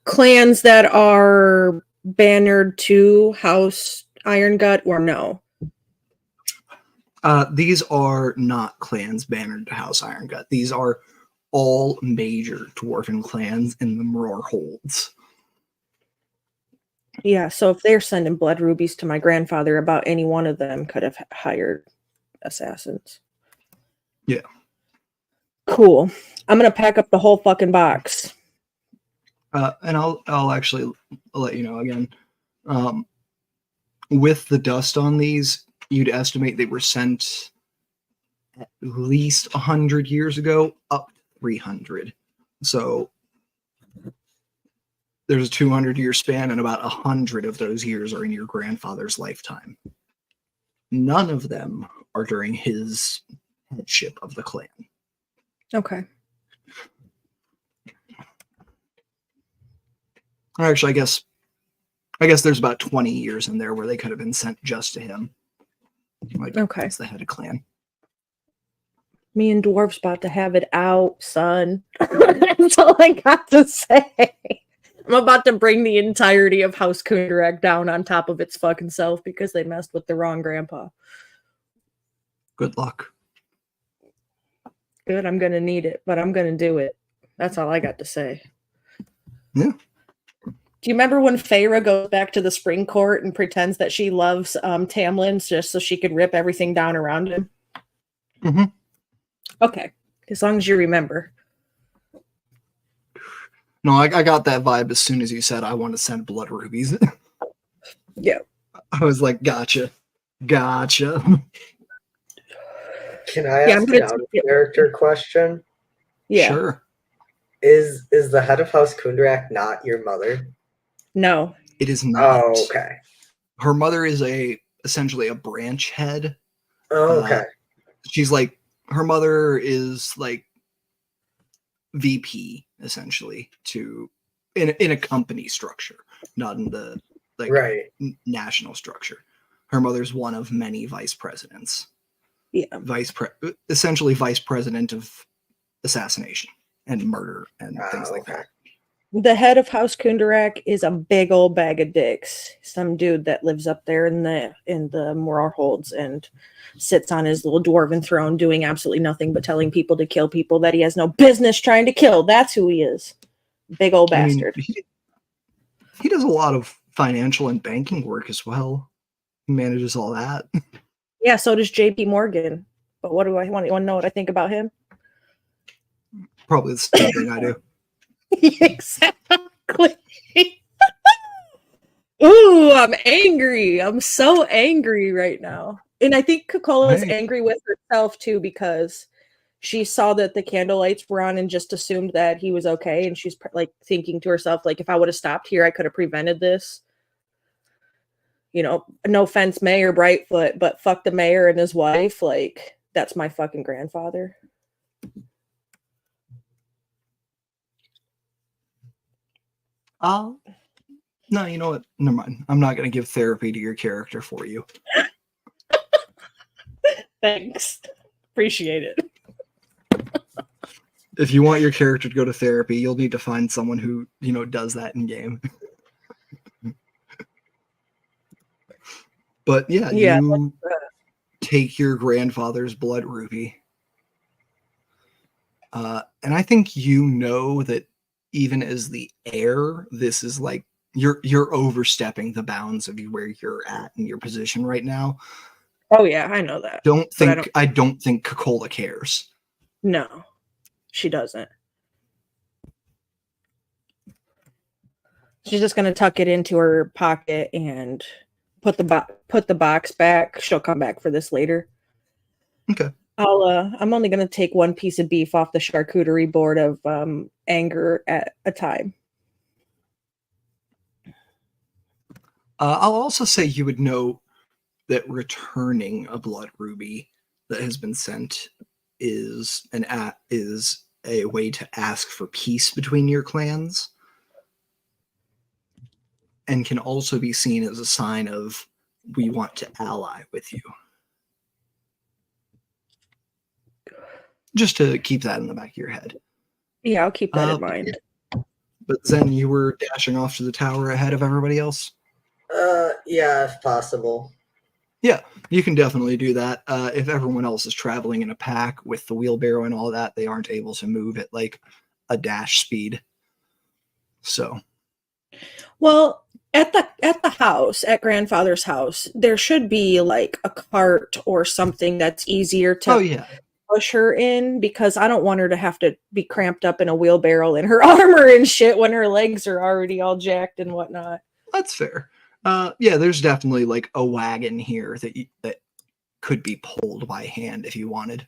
clans that are bannered to House Iron Gut or no? These are not clans bannered to House Iron Gut. These are all major dwarven clans in the Mror holds. Yeah, so if they're sending blood rubies to my grandfather, about any one of them could have hired assassins. Yeah. Cool. I'm gonna pack up the whole fucking box. And I'll actually let you know again. With the dust on these, you'd estimate they were sent at least 100 years ago, up to 300. So there's a 200-year span, and about 100 of those years are in your grandfather's lifetime. None of them are during his headship of the clan. Okay. Or actually, I guess there's about 20 years in there where they could have been sent just to him. Like, Okay. as the head of clan. Me and Dwarf's about to have it out, son. That's all I got to say. I'm about to bring the entirety of House Kundarak down on top of its fucking self because they messed with the wrong grandpa. Good luck. Good, I'm gonna need it, but I'm gonna do it. That's all I got to say. Yeah. Do you remember when Feyre goes back to the spring court and pretends that she loves Tamlin just so she could rip everything down around him? Mm-hmm. Okay, as long as you remember. No, I got that vibe as soon as you said I want to send blood rubies. Yeah. I was like, gotcha. Can I Yeah, ask I'm an gonna out of take it. character question? Yeah. Sure. Is the head of House Kundarak not your mother? No. It is not. Oh, okay. Her mother is essentially a branch head. Oh, okay. She's like, her mother is like VP essentially in a company structure, not in the Right. national structure. Her mother's one of many vice presidents. Yeah. Essentially vice president of assassination and murder and things like that. The head of House Kundarak is a big old bag of dicks. Some dude that lives up there in the Moorholds and sits on his little dwarven throne doing absolutely nothing but telling people to kill people that he has no business trying to kill. That's who he is. Big old I mean, bastard. he does a lot of financial and banking work as well. He manages all that. Yeah, so does JP Morgan. But what do I want? You want to know what I think about him? Probably the same thing I do. Exactly. Ooh, I'm angry. I'm so angry right now. And I think Cocola's Hey. angry with herself too because she saw that the candle lights were on and just assumed that he was okay. And she's like thinking to herself, like, if I would have stopped here, I could have prevented this. You know, no offense, Mayor Brightfoot, but fuck the mayor and his wife. Like, that's my fucking grandfather. No, you know what? Never mind. I'm not going to give therapy to your character for you. Thanks. Appreciate it. If you want your character to go to therapy, you'll need to find someone who, does that in game. But yeah, you take your grandfather's blood ruby. And I think that even as the heir, this is like you're overstepping the bounds of where you're at in your position right now. Oh yeah, I know that. I don't think Coca-Cola cares. No, she doesn't. She's just gonna tuck it into her pocket and put the box back. She'll come back for this later. Okay. I'm only gonna take one piece of beef off the charcuterie board of anger at a time. I'll also say you would know that returning a blood ruby that has been sent is a way to ask for peace between your clans, and can also be seen as a sign of we want to ally with you. Just to keep that in the back of your head. Yeah, I'll keep that in mind. But Zen, you were dashing off to the tower ahead of everybody else? Yeah, if possible. Yeah, you can definitely do that. If everyone else is traveling in a pack with the wheelbarrow and all that, they aren't able to move at like a dash speed. So, well, at the house, at grandfather's house, there should be like a cart or something that's easier to push her in, because I don't want her to have to be cramped up in a wheelbarrow in her armor and shit when her legs are already all jacked and whatnot. That's fair. Yeah, there's definitely like a wagon here that could be pulled by hand if you wanted.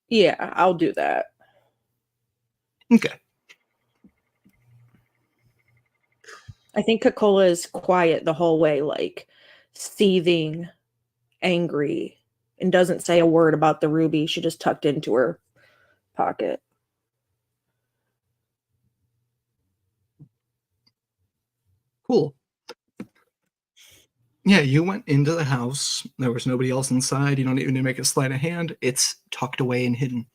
Yeah, I'll do that. Okay. I think Coca-Cola is quiet the whole way, like seething, angry, and doesn't say a word about the ruby. She just tucked into her pocket. Cool. Yeah, you went into the house. There was nobody else inside. You don't even need to make a sleight of hand. It's tucked away and hidden.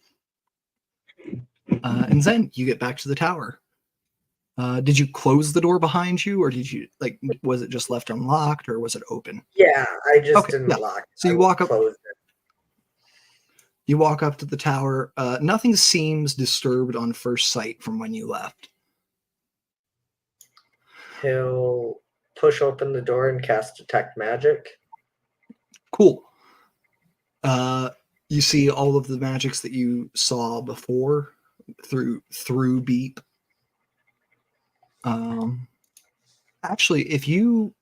And then you get back to the tower. Did you close the door behind you, or did you was it just left unlocked, or was it open? Yeah, I just didn't lock it. So you walk up. You walk up to the tower. Nothing seems disturbed on first sight from when you left. He'll push open the door and cast Detect Magic. Cool. You see all of the magics that you saw before through Beep. Actually, if you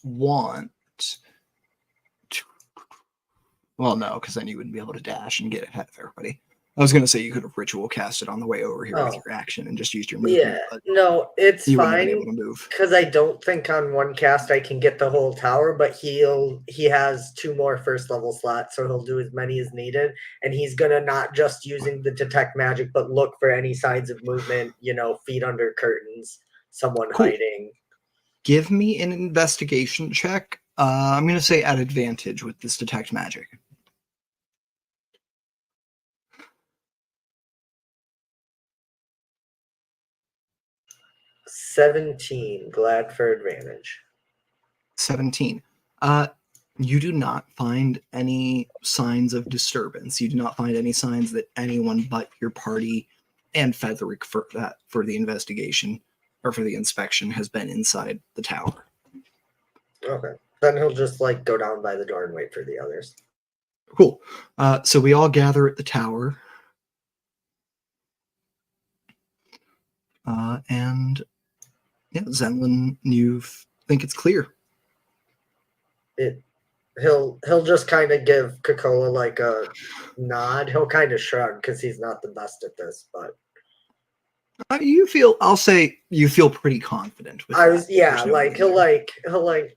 want to, well, no, because then you wouldn't be able to dash and get ahead of everybody. I was going to say you could have ritual cast it on the way over here with your action and just used your movement. Yeah, no, it's fine because I don't think on one cast I can get the whole tower, but he has 2 more first level slots, so he'll do as many as needed, and he's gonna not just using the Detect Magic, but look for any signs of movement, feet under curtains, someone hiding. Give me an investigation check. I'm going to say at advantage with this Detect Magic. 17. Glad for advantage. 17. You do not find any signs of disturbance. You do not find any signs that anyone but your party and Fetheric for the investigation or for the inspection has been inside the tower. Okay. Then he'll just like go down by the door and wait for the others. Cool. So we all gather at the tower. And yeah, Zenlin, you think it's clear. He'll just kind of give Coca-Cola like a nod. He'll kind of shrug because he's not the best at this, but I'll say you feel pretty confident with that. There's no like reason. he'll like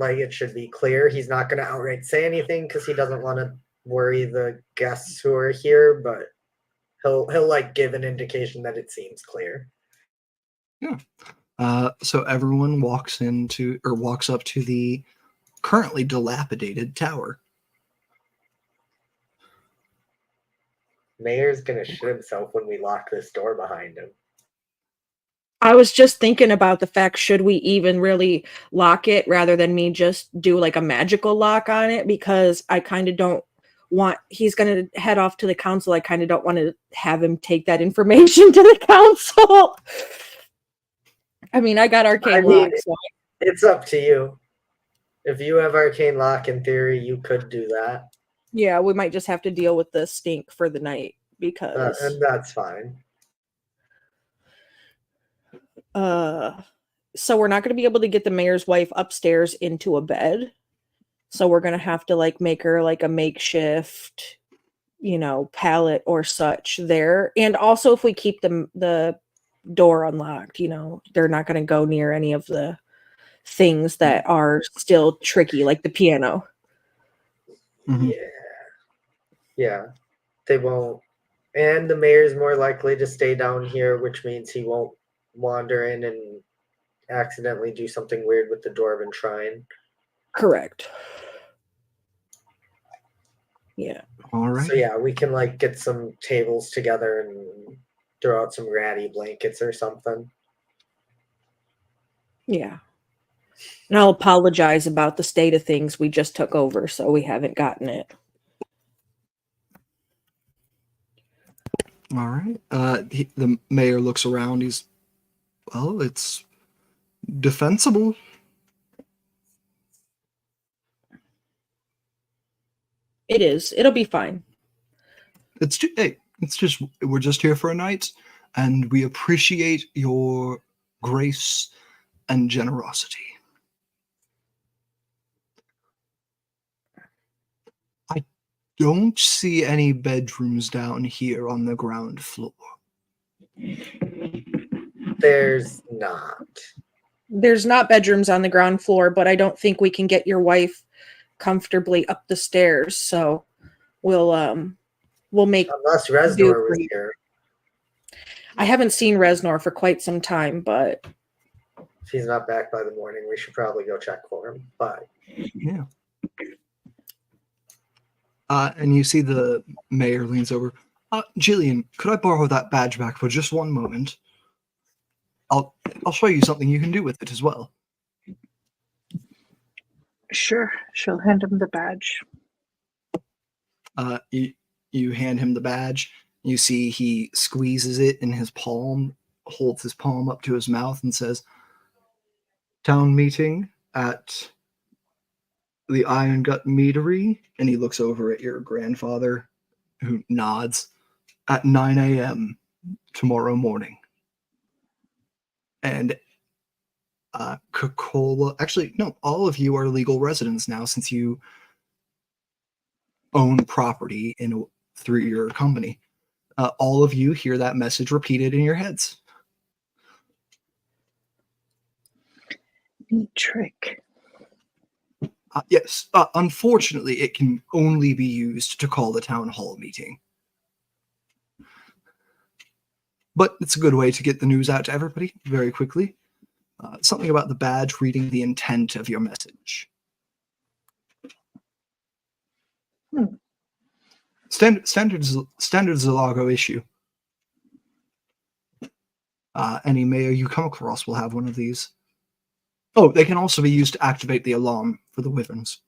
it should be clear. He's not going to outright say anything because he doesn't want to worry the guests who are here, but he'll like give an indication that it seems clear. Yeah. So everyone walks up to the currently dilapidated tower. Mayor's gonna shit himself when we lock this door behind him. I was just thinking about the fact, should we even really lock it rather than me just do like a magical lock on it? Because I kind of don't want, he's going to head off to the council. I kind of don't want to have him take that information to the council. I mean, I got arcane lock. So it's up to you. If you have arcane lock, in theory, you could do that. Yeah, we might just have to deal with the stink for the night because and that's fine. So we're not going to be able to get the mayor's wife upstairs into a bed. So we're going to have to like make her like a makeshift, pallet or such there. And also if we keep the door unlocked, they're not going to go near any of the things that are still tricky, like the piano. Mm-hmm. Yeah, they won't. And the mayor's more likely to stay down here, which means he won't wander in and accidentally do something weird with the Dwarven Shrine. Correct. Yeah. All right. So yeah, we can like get some tables together and throw out some ratty blankets or something. Yeah. And I'll apologize about the state of things. We just took over, so we haven't gotten it. All right. The mayor looks around. It's defensible. It is. It'll be fine. We're just here for a night, and we appreciate your grace and generosity. I don't see any bedrooms down here on the ground floor. There's not. There's not bedrooms on the ground floor, but I don't think we can get your wife comfortably up the stairs. So we'll make, unless Resnor was here. I haven't seen Resnor for quite some time, but if he's not back by the morning, we should probably go check for him. But yeah. And you see the mayor leans over. Jillian, could I borrow that badge back for just one moment? I'll show you something you can do with it as well. Sure. She'll hand him the badge. You hand him the badge. You see he squeezes it in his palm, holds his palm up to his mouth and says, "Town meeting at the Iron Gut Meadery." And he looks over at your grandfather, who nods, "at 9 a.m. tomorrow morning." And Coca-Cola, actually, no, all of you are legal residents now since you own property through your company. All of you hear that message repeated in your heads. Neat trick. Yes, unfortunately, it can only be used to call the town hall meeting. But it's a good way to get the news out to everybody very quickly. Something about the badge reading the intent of your message. Standard Zalago issue. Any mayor you come across will have one of these. Oh, they can also be used to activate the alarm for the wyverns.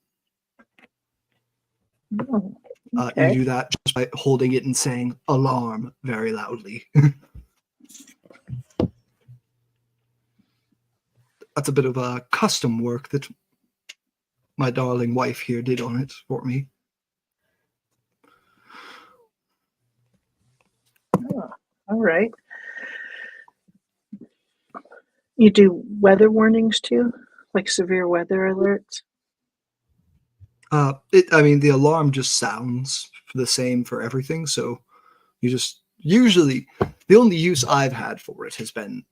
Oh, You okay. do that just by holding it and saying "alarm" very loudly. That's a bit of custom work that my darling wife here did on it for me. Oh, all right. You do weather warnings too, like severe weather alerts. The alarm just sounds the same for everything, so you just usually the only use I've had for it has been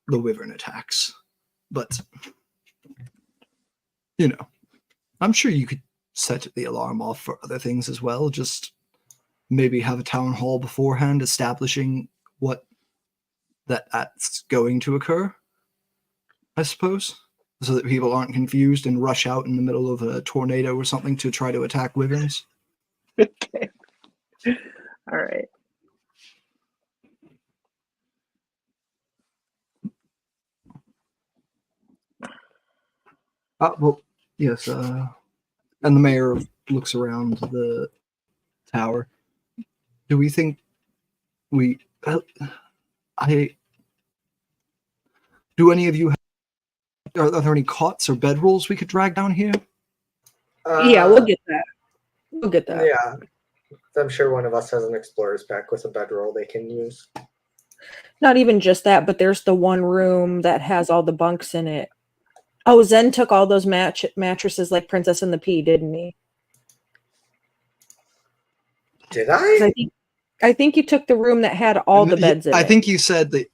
the wyvern attacks. But I'm sure you could set the alarm off for other things as well. Just maybe have a town hall beforehand establishing what that's going to occur, I suppose, so that people aren't confused and rush out in the middle of a tornado or something to try to attack wyverns. Okay. All right. Well, yes, and the mayor looks around the tower. Do we think do any of you are there any cots or bedrolls we could drag down here? Yeah, we'll get that. We'll get that. Yeah. I'm sure one of us has an explorer's pack with a bedroll they can use. Not even just that, but there's the one room that has all the bunks in it. Oh, Zen took all those mattresses like Princess and the Pea, didn't he? Did 'Cause I? I think you took the room that had all the beds in it. I think you said that.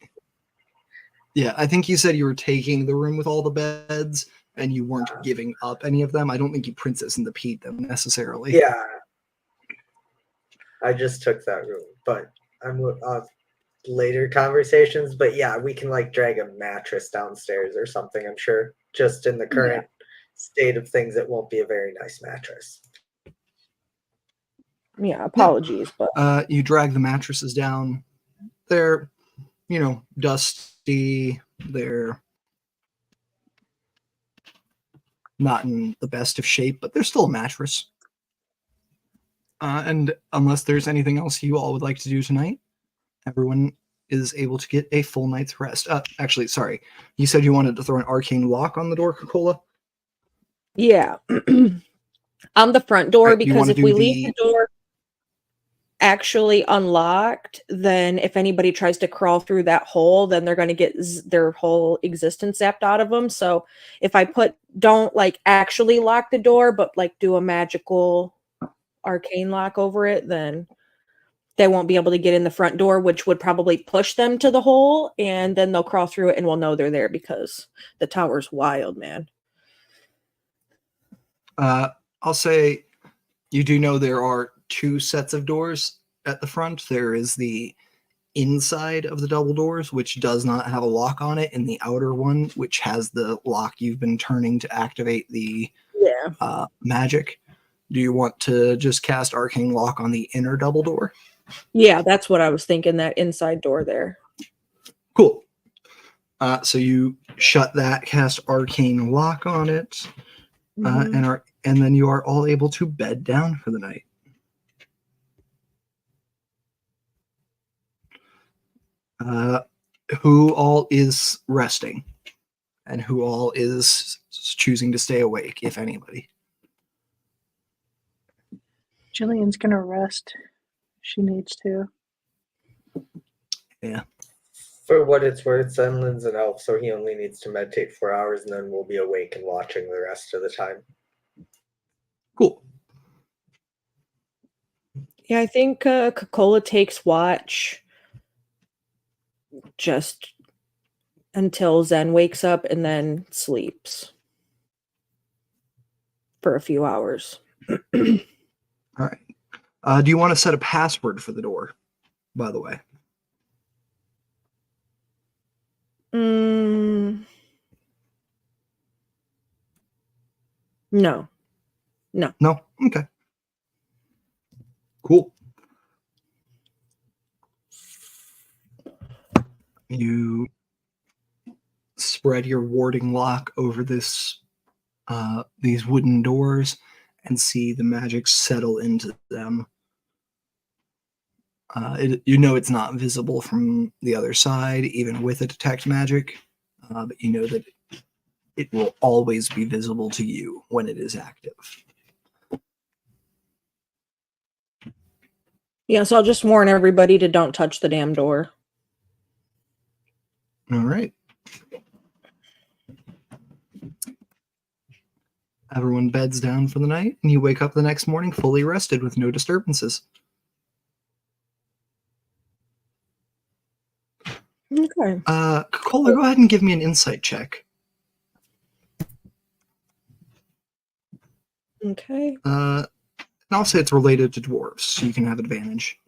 Yeah, I think you said you were taking the room with all the beds and you weren't giving up any of them. I don't think you Princess and the Pea them necessarily. Yeah. I just took that room, but I'm later conversations. But yeah, we can like drag a mattress downstairs or something. I'm sure. Just in the current state of things, it won't be a very nice mattress. Yeah, apologies, but You drag the mattresses down. They're, dusty. They're not in the best of shape, but they're still a mattress. And unless there's anything else you all would like to do tonight, everyone is able to get a full night's rest. Actually, sorry. You said you wanted to throw an arcane lock on the door, Coca-Cola? yeah. On the front door, Right, because if we leave the door actually unlocked, then if anybody tries to crawl through that hole, then they're going to get their whole existence zapped out of them. So if I don't like actually lock the door, but like do a magical arcane lock over it, then they won't be able to get in the front door, which would probably push them to the hole, and then they'll crawl through it and we'll know they're there because the tower's wild, man. I'll say you do know there are two sets of doors at the front. There is the inside of the double doors, which does not have a lock on it, and the outer one, which has the lock you've been turning to activate the magic. Do you want to just cast Arcane Lock on the inner double door? Yeah, that's what I was thinking, that inside door there. Cool. So you shut that, cast Arcane Lock on it, and then you are all able to bed down for the night. Who all is resting? And who all is choosing to stay awake, if anybody? Jillian's gonna rest. She needs to. Yeah. For what it's worth, Zenlin's an elf, so he only needs to meditate 4 hours, and then we'll be awake and watching the rest of the time. Cool. Yeah, I think Coca-Cola takes watch just until Zen wakes up and then sleeps for a few hours. All right. Do you want to set a password for the door, by the way? No. No? Okay. Cool. You spread your warding lock over these wooden doors and see the magic settle into them. You know it's not visible from the other side, even with a detect magic, but you know that it will always be visible to you when it is active. Yeah, so I'll just warn everybody to don't touch the damn door. All right. Everyone beds down for the night, and you wake up the next morning fully rested with no disturbances. Okay. Cola, go ahead and give me an insight check. Okay. And I'll say it's related to dwarves, so you can have advantage.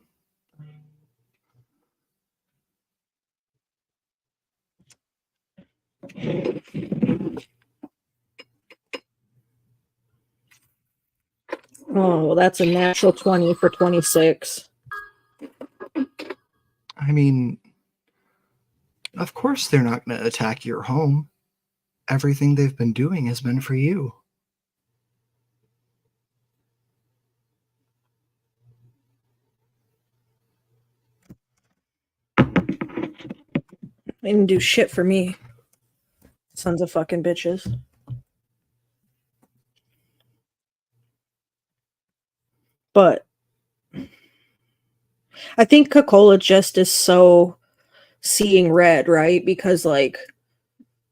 Oh, well, that's a natural 20 for 26. I mean, of course they're not going to attack your home. Everything they've been doing has been for you. They didn't do shit for me. Sons of fucking bitches. But I think Coca-Cola just is so seeing red, right? Because like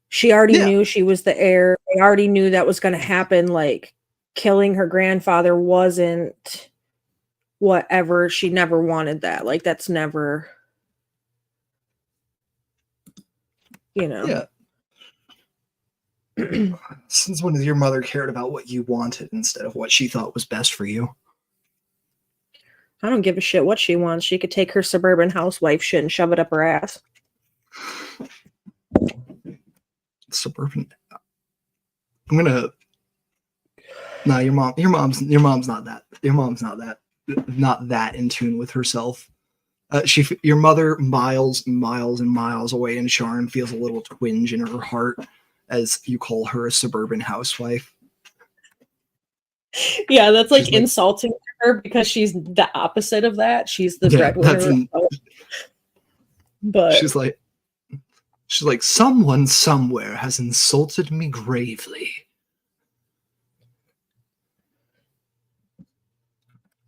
she already knew she was the heir. They already knew that was going to happen. Like killing her grandfather wasn't whatever. She never wanted that. Like that's never, you know. Yeah. Since when has your mother cared about what you wanted instead of what she thought was best for you? I don't give a shit what she wants. She could take her suburban housewife shit and shove it up her ass. Suburban. I'm gonna. No, your mom's not that in tune with herself. Your mother, miles and miles and miles away in Sharn, feels a little twinge in her heart as you call her a suburban housewife. Yeah, that's like She's like- insulting to her because she's the opposite of that. She's the breadwinner. But she's like, someone somewhere has insulted me gravely.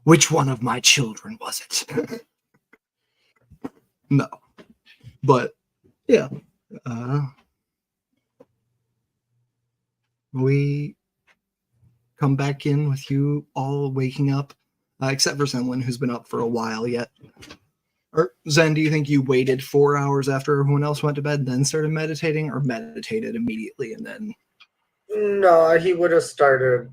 Which one of my children was it? No. But, yeah. We come back in with you all waking up, except for someone who's been up for a while yet. Or, Zen, do you think you waited 4 hours after everyone else went to bed, then started meditating, or meditated immediately and then... No, he would have started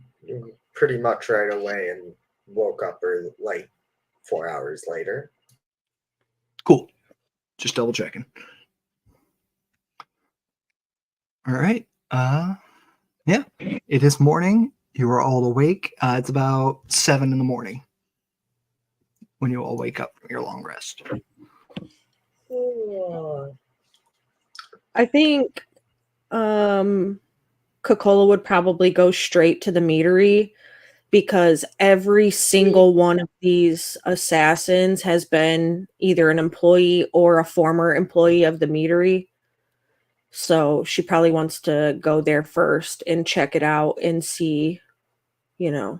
pretty much right away and woke up like 4 hours later. Cool. Just double checking. All right. Yeah. It is morning. You are all awake. It's about 7 in the morning when you all wake up from your long rest. I think Coca-Cola would probably go straight to the meadery because every single one of these assassins has been either an employee or a former employee of the meadery. So she probably wants to go there first and check it out and see, you know,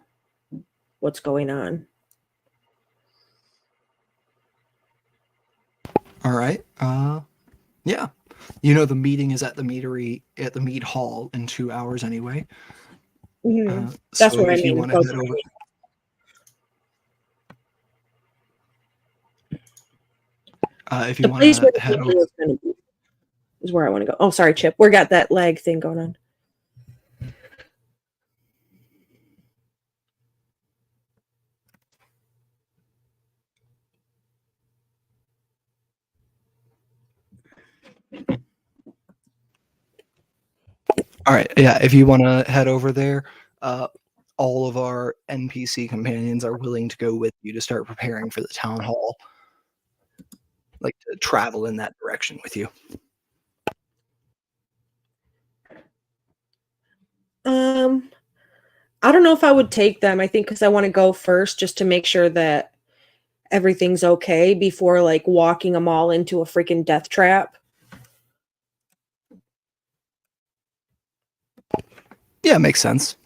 what's going on. All right. Yeah. You know the meeting is at the meadery, at the mead hall in 2 hours anyway. Mm-hmm. That's so what I if you mean. want to head over... if you want to head over... is where I want to go. Oh, sorry, Chip. We got that lag thing going on. All right. Yeah. If you want to head over there, all of our NPC companions are willing to go with you to start preparing for the town hall. like to travel in that direction with you? I don't know if I would take them. I think because I want to go first just to make sure that everything's okay before like walking them all into a freaking death trap. Yeah, makes sense.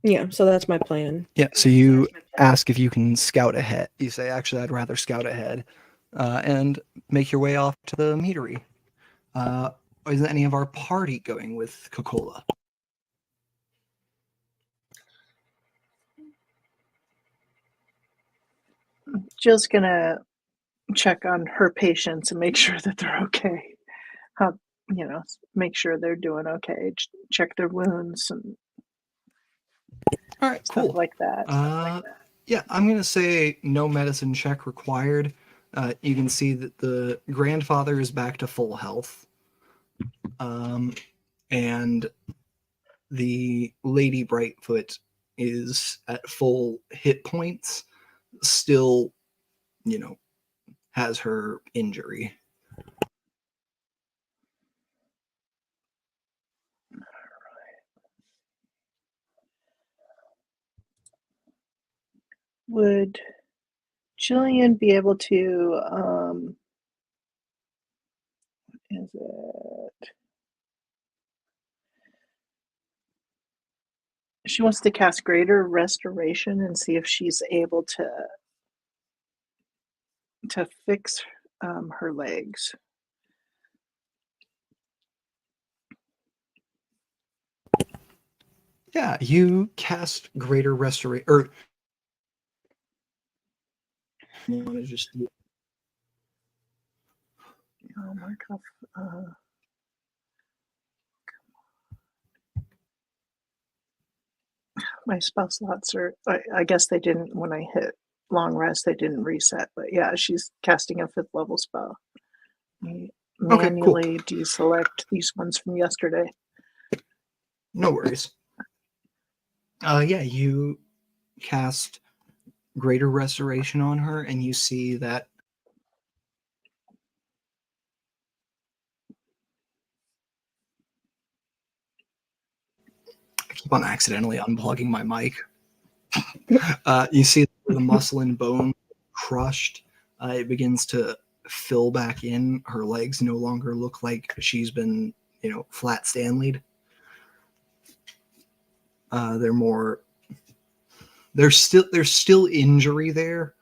Yeah, so that's my plan. Yeah, so you ask if you can scout ahead. You say, actually, I'd rather scout ahead, and make your way off to the meadery. Isn't any of our party going with Coca-Cola? Jill's gonna check on her patients and make sure that they're okay. How, make sure they're doing okay. Check their wounds and All right, stuff cool. like that. Yeah, I'm going to say no medicine check required. You can see that the grandfather is back to full health. And the Lady Brightfoot is at full hit points, still, has her injury. Would Jillian be able to, is it? She wants to cast Greater Restoration and see if she's able to fix her legs. Yeah, you cast Greater Restoration, or you want to just Oh, mark off. My spell slots are. I guess they didn't when I hit long rest. They didn't reset, but yeah, she's casting a 5th level spell. Manually deselect these ones from yesterday. No worries. Yeah, you cast Greater Restoration on her, and you see that I keep on accidentally unplugging my mic. You see the muscle and bone crushed. It begins to fill back in. Her legs no longer look like she's been, flat Stanley'd. There's still injury there.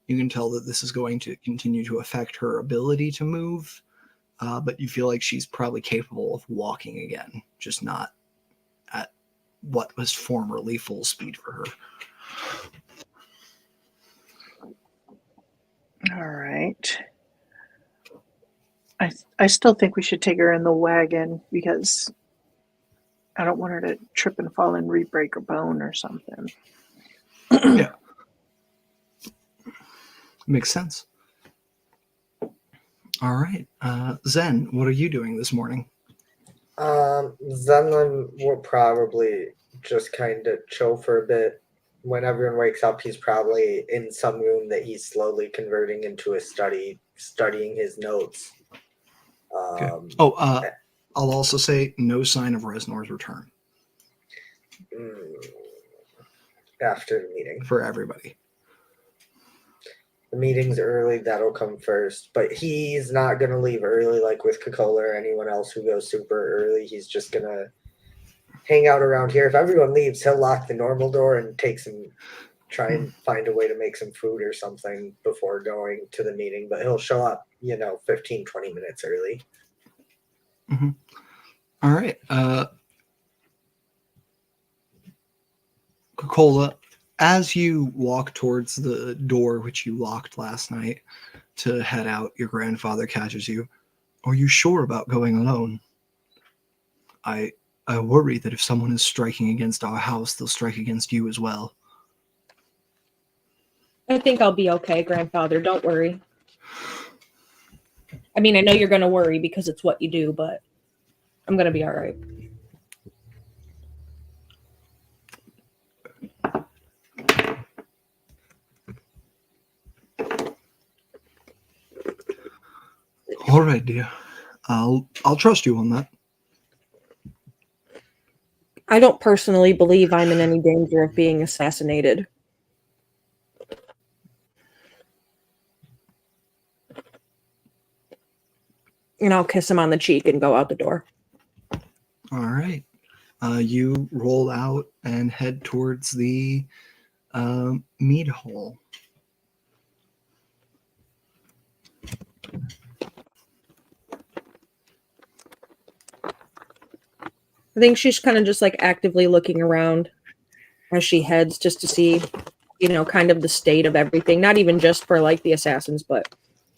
You can tell that this is going to continue to affect her ability to move, but you feel like she's probably capable of walking again, just not at what was formerly full speed for her. All right. I still think we should take her in the wagon because I don't want her to trip and fall and re-break her bone or something. Yeah. Makes sense. All right. Zen, what are you doing this morning? Zenlin will probably just kind of chill for a bit. When everyone wakes up, he's probably in some room that he's slowly converting into a studying his notes. Okay. I'll also say no sign of Resnor's return. After the meeting. For everybody. The meeting's early, that'll come first. But he's not going to leave early like with Coca-Cola or anyone else who goes super early. He's just going to hang out around here. If everyone leaves, he'll lock the normal door and try and find a way to make some food or something before going to the meeting. But he'll show up, 15, 20 minutes early. Mm-hmm. All right. Coca-Cola, as you walk towards the door which you locked last night to head out, your grandfather catches you. Are you sure about going alone? I worry that if someone is striking against our house, they'll strike against you as well. I think I'll be okay, grandfather. Don't worry. I mean, I know you're going to worry because it's what you do, but I'm going to be all right. All right, dear. I'll trust you on that. I don't personally believe I'm in any danger of being assassinated. And I'll kiss him on the cheek and go out the door. All right. You roll out and head towards the mead hall. I think she's kind of just like actively looking around as she heads just to see, kind of the state of everything. Not even just for like the assassins, but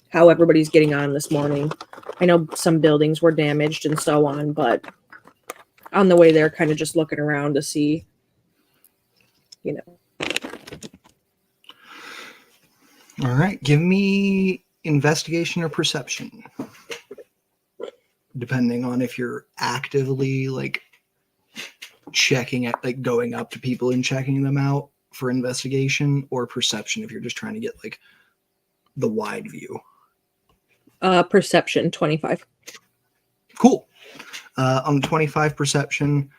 how everybody's getting on this morning. I know some buildings were damaged and so on, but on the way there, kind of just looking around to see, All right. Give me investigation or perception. Depending on if you're actively like checking it, like going up to people and checking them out for investigation, or perception if you're just trying to get like the wide view. Perception 25. Cool. On 25 perception,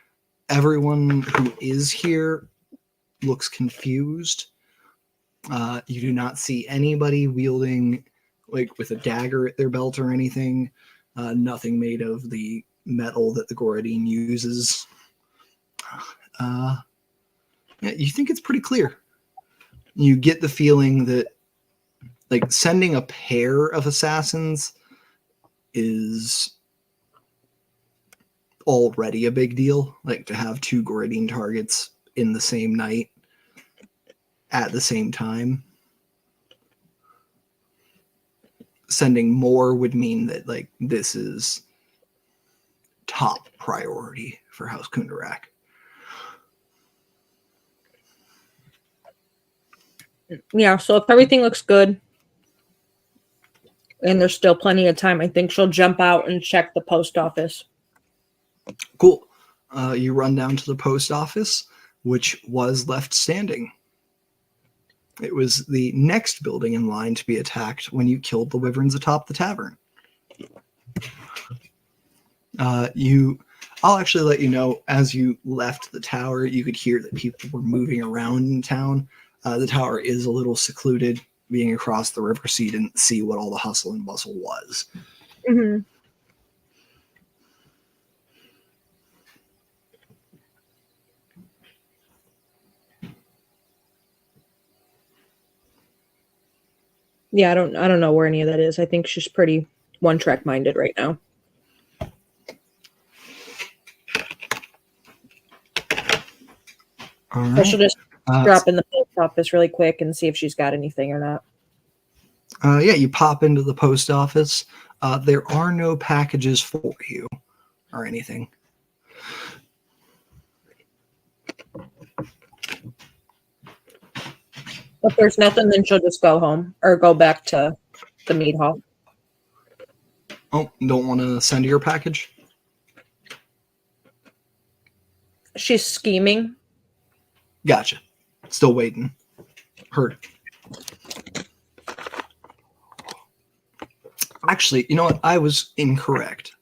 everyone who is here looks confused. You do not see anybody wielding like with a dagger at their belt or anything. Nothing made of the metal that the Goradine uses. You think it's pretty clear. You get the feeling that like sending a pair of assassins is already a big deal. Like to have two Goradine targets in the same night at the same time. Sending more would mean that like this is top priority for House Kundarak. Yeah, so if everything looks good and there's still plenty of time, I think she'll jump out and check the post office. Cool. You run down to the post office, which was left standing. It was the next building in line to be attacked when you killed the wyverns atop the tavern. I'll actually let you know, as you left the tower, you could hear that people were moving around in town. The tower is a little secluded, being across the river, so you didn't see what all the hustle and bustle was. Mm-hmm. Yeah, I don't know where any of that is. I think she's pretty one-track minded right now. All So right. she'll just drop in the post office really quick and see if she's got anything or not. Yeah, you pop into the post office. There are no packages for you or anything. If there's nothing, then she'll just go home or go back to the meat hall. Oh, don't want to send your package? She's scheming. Gotcha. Still waiting. Heard. Actually, you know what? I was incorrect.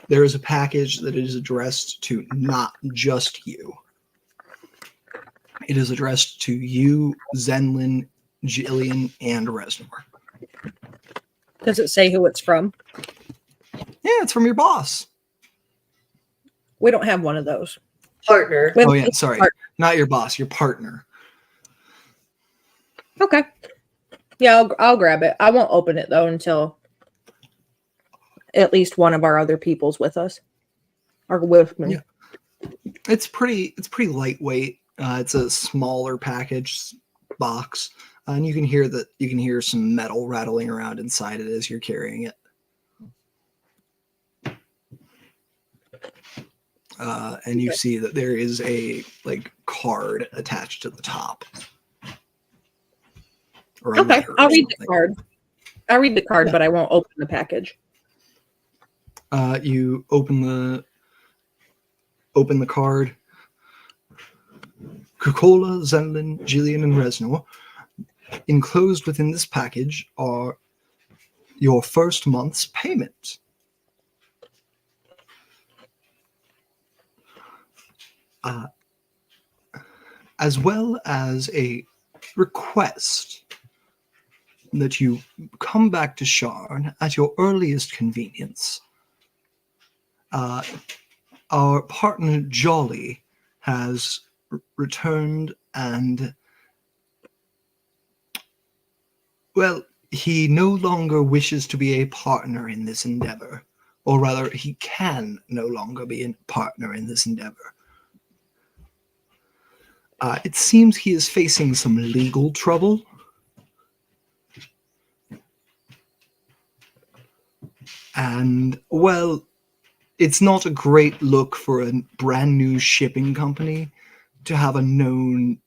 There is a package that is addressed to not just you. It is addressed to you, Zenlin, Jillian, and Resnor. Does it say who it's from? Yeah, it's from your boss. We don't have one of those. Partner. Oh yeah, sorry. Not your boss, your partner. Okay. Yeah, I'll grab it. I won't open it though until at least one of our other people's with us. Or with me. Yeah. It's pretty lightweight. It's a smaller package box. And you can hear some metal rattling around inside it as you're carrying it. And you see that there is a card attached to the top. Okay, I'll read the card. I'll read the card, yeah. But I won't open the package. You open the card. Kukola, Zenlin, Jillian, and Resnor. Enclosed within this package are your first month's payment. As well as a request that you come back to Sharn at your earliest convenience. Our partner Jolly has returned and, well, he no longer wishes to be a partner in this endeavor. Or rather, he can no longer be a partner in this endeavor. It seems he is facing some legal trouble. And, well, it's not a great look for a brand new shipping company to have a known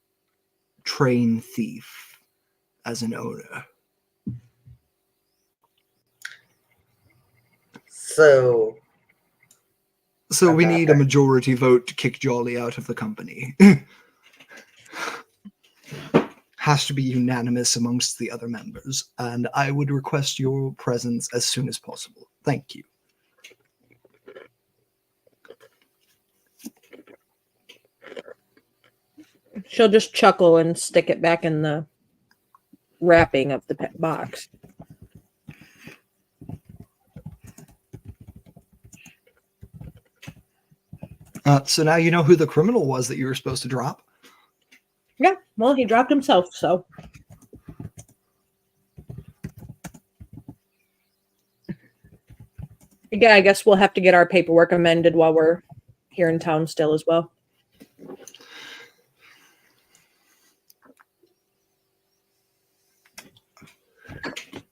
train thief as an owner. So we need a majority vote to kick Jolly out of the company. Has to be unanimous amongst the other members, and I would request your presence as soon as possible. Thank you. She'll just chuckle and stick it back in the wrapping of the box. So now you know who the criminal was that you were supposed to drop? Yeah, well, he dropped himself, so. Yeah, I guess we'll have to get our paperwork amended while we're here in town still as well.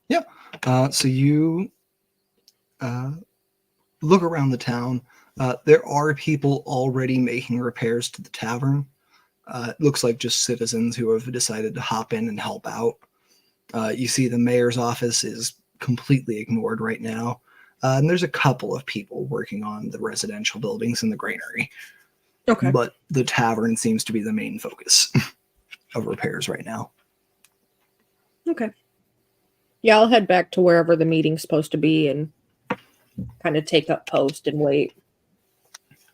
Yeah. So you look around the town. There are people already making repairs to the tavern. It looks like just citizens who have decided to hop in and help out. You see the mayor's office is completely ignored right now. And there's a couple of people working on the residential buildings in the granary. Okay. But the tavern seems to be the main focus of repairs right now. Okay. Yeah, I'll head back to wherever the meeting's supposed to be and kind of take up post and wait.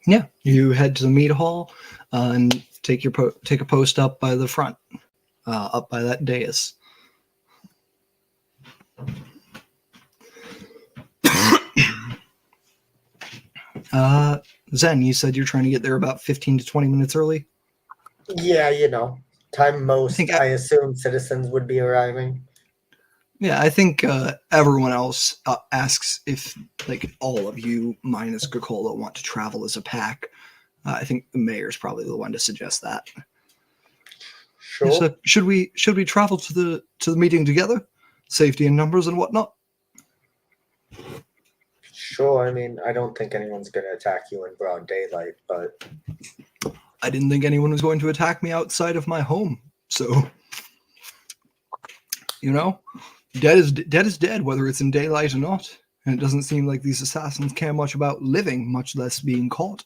Yeah, you head to the mead hall and take a post up by the front, up by that dais. Zen, you said you're trying to get there about 15 to 20 minutes early? yeah, time most think I assume citizens would be arriving. Yeah, I think everyone else asks if, like, all of you minus Coca-Cola want to travel as a pack. I think the mayor's probably the one to suggest that. Sure. So should we travel to the meeting together? Safety in numbers and whatnot. Sure. I mean, I don't think anyone's going to attack you in broad daylight, but I didn't think anyone was going to attack me outside of my home. So, dead is dead, whether it's in daylight or not. And it doesn't seem like these assassins care much about living, much less being caught.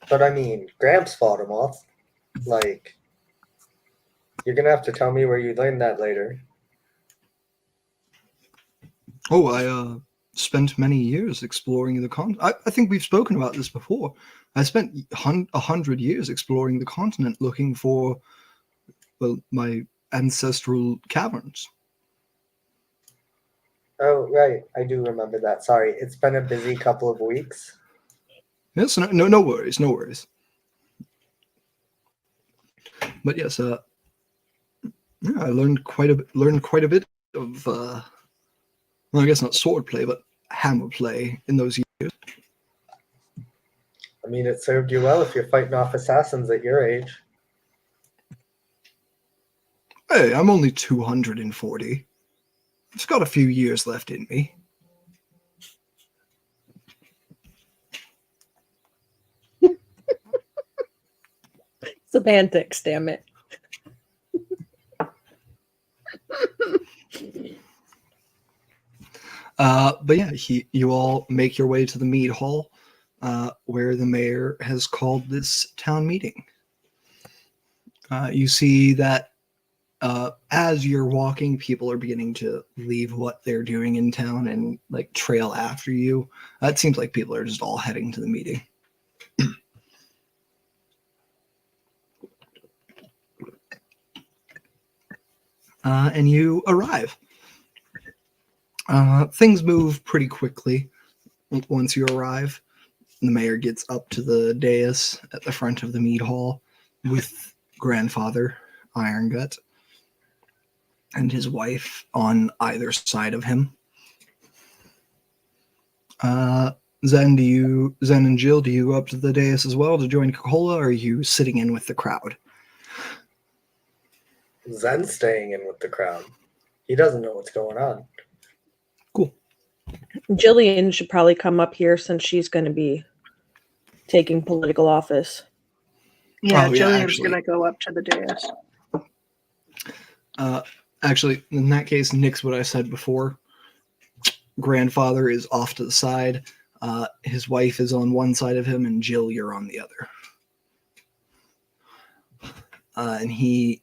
But I mean, Gramps fought him off. Like, you're going to have to tell me where you learned that later. Oh, I spent many years exploring the continent. I think we've spoken about this before. I spent 100 years exploring the continent looking for, well, my ancestral caverns. Oh, right. I do remember that. Sorry. It's been a busy couple of weeks. Yes, no worries, no worries. But yes, I learned quite a bit of, well, I guess not sword play, but hammer play in those years. I mean, it served you well if you're fighting off assassins at your age. Hey, I'm only 240. It's got a few years left in me. Semantics, damn it. But yeah, you all make your way to the mead hall. where the mayor has called this town meeting. You see that as you're walking, people are beginning to leave what they're doing in town and like trail after you. It seems like people are just all heading to the meeting. And you arrive. Things move pretty quickly once you arrive. The mayor gets up to the dais at the front of the mead hall with grandfather Irongut and his wife on either side of him. Zen and Jill, do you go up to the dais as well to join Coca-Cola, or are you sitting in with the crowd? Zen's staying in with the crowd. He doesn't know what's going on. Cool. Jillian should probably come up here since she's going to be taking political office. Yeah, Oh, yeah, Jillian's actually. going to go up to the dais. Actually, in that case, nix what I said before. Grandfather is off to the side. His wife is on one side of him, and Jill, you're on the other. And he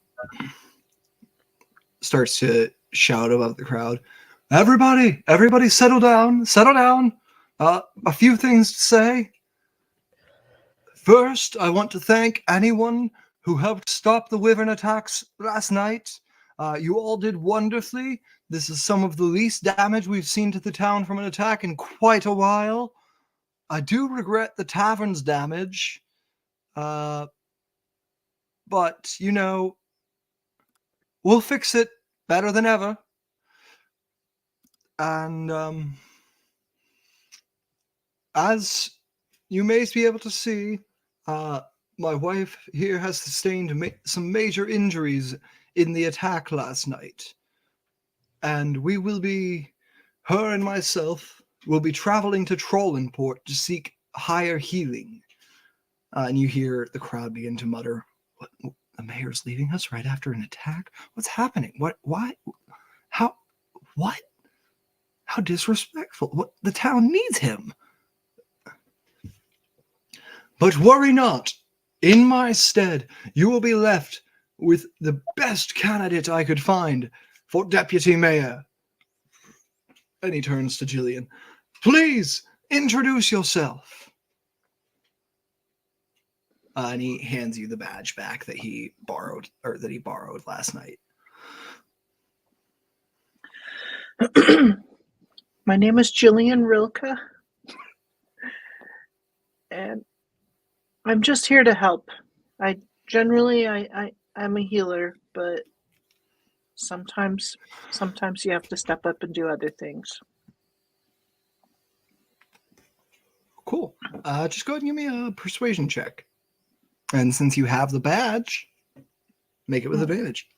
starts to shout above the crowd, everybody settle down. A few things to say. First, I want to thank anyone who helped stop the wyvern attacks last night. You all did wonderfully. This is some of the least damage we've seen to the town from an attack in quite a while. I do regret the tavern's damage. But, we'll fix it better than ever. And as you may be able to see, my wife here has sustained some major injuries in the attack last night. And her and myself will be traveling to Trollenport to seek higher healing. And you hear the crowd begin to mutter, what, the mayor's leaving us right after an attack? What's happening? What? Why? How? What? How disrespectful. What? The town needs him. But worry not. In my stead, you will be left with the best candidate I could find for deputy mayor. And he turns to Jillian. Please introduce yourself. And he hands you the badge back that he borrowed last night. My name is Jillian Rilke, and I'm just here to help. I'm a healer, but sometimes you have to step up and do other things. Cool. Just go ahead and give me a persuasion check. And since you have the badge, make it with advantage.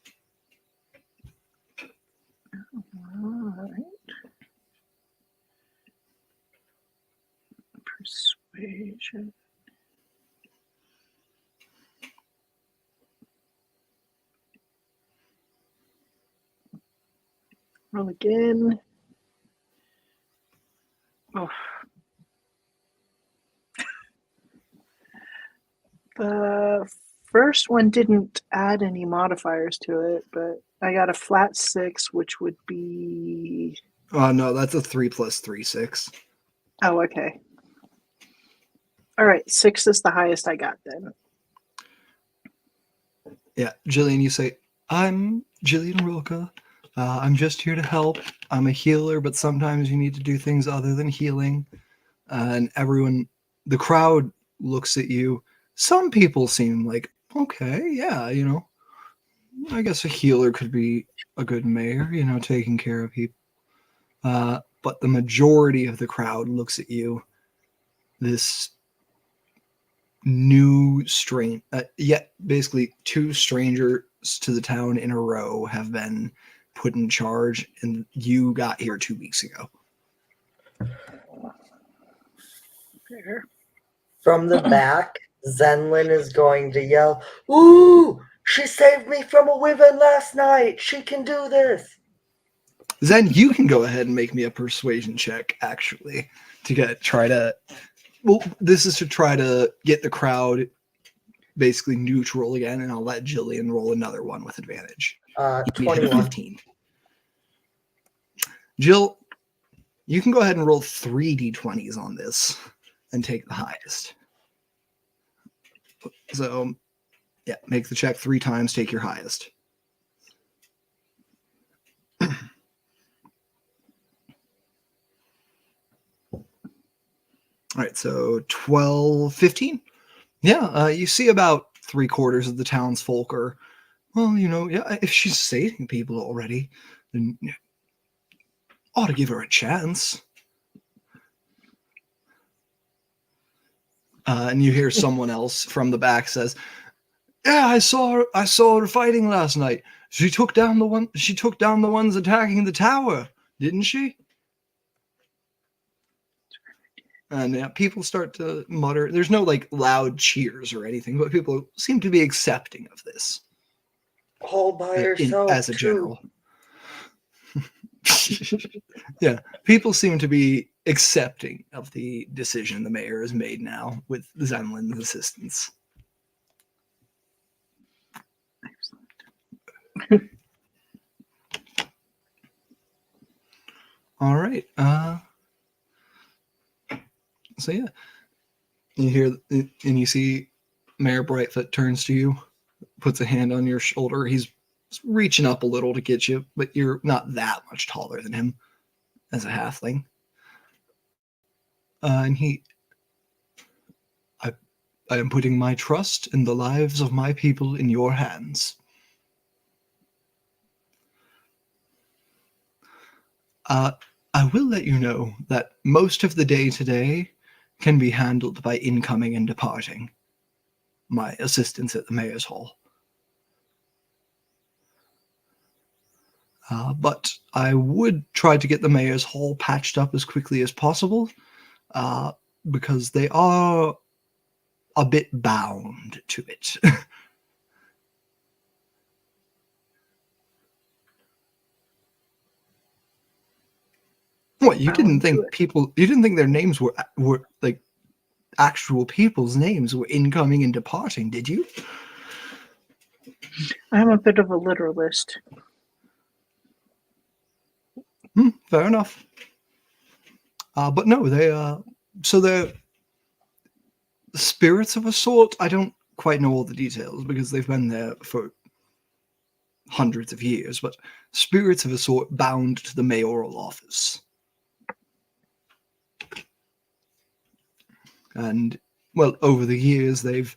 All right. Persuasion. Roll again. Oh. The first one didn't add any modifiers to it, but I got a flat 6, which would be... Oh, no, that's a 3 + 3, 6. Oh, okay. All right, 6 is the highest I got then. Yeah, Jillian, you say, I'm Jillian Rilke. I'm just here to help. I'm a healer, but sometimes you need to do things other than healing. And the crowd looks at you. Some people seem like, okay, yeah, I guess a healer could be a good mayor, taking care of people. But the majority of the crowd looks at you. This new strain, yet basically 2 strangers to the town in a row have been put in charge, and you got here 2 weeks ago. Fair. From the back, Zenlin is going to yell, "Ooh, she saved me from a wyvern last night. She can do this." Zen, you can go ahead and make me a persuasion check, actually, to try to Well, this is to try to get the crowd basically neutral again, and I'll let Jillian roll another one with advantage. You need a 21. 15. Jill, you can go ahead and roll 3 d20s on this and take the highest. So, yeah, make the check 3 times, take your highest. All right, so 12, 15. Yeah, you see about 3/4 of the townsfolk are, well, yeah, if she's saving people already, then ought to give her a chance. And you hear someone else from the back says, "Yeah, I saw her fighting last night. She took down the ones attacking the tower, didn't she?" And yeah, people start to mutter. There's no like loud cheers or anything, but people seem to be accepting of this All by herself, as a too. general. Yeah, people seem to be accepting of the decision the mayor has made now with Zenlin's assistance. All right. So yeah, you hear and you see Mayor Brightfoot turns to you, puts a hand on your shoulder. He's reaching up a little to get you, but you're not that much taller than him as a halfling. And I am putting my trust in the lives of my people in your hands. I will let you know that most of the day today can be handled by incoming and departing. My assistants at the Mayor's Hall. But I would try to get the Mayor's Hall patched up as quickly as possible, because they are a bit bound to it. What, you didn't think their names were like actual people's names were incoming and departing, did you? I'm a bit of a literalist. Fair enough. But no, they're spirits of a sort. I don't quite know all the details because they've been there for hundreds of years, but spirits of a sort bound to the mayoral office. And, well, over the years, they've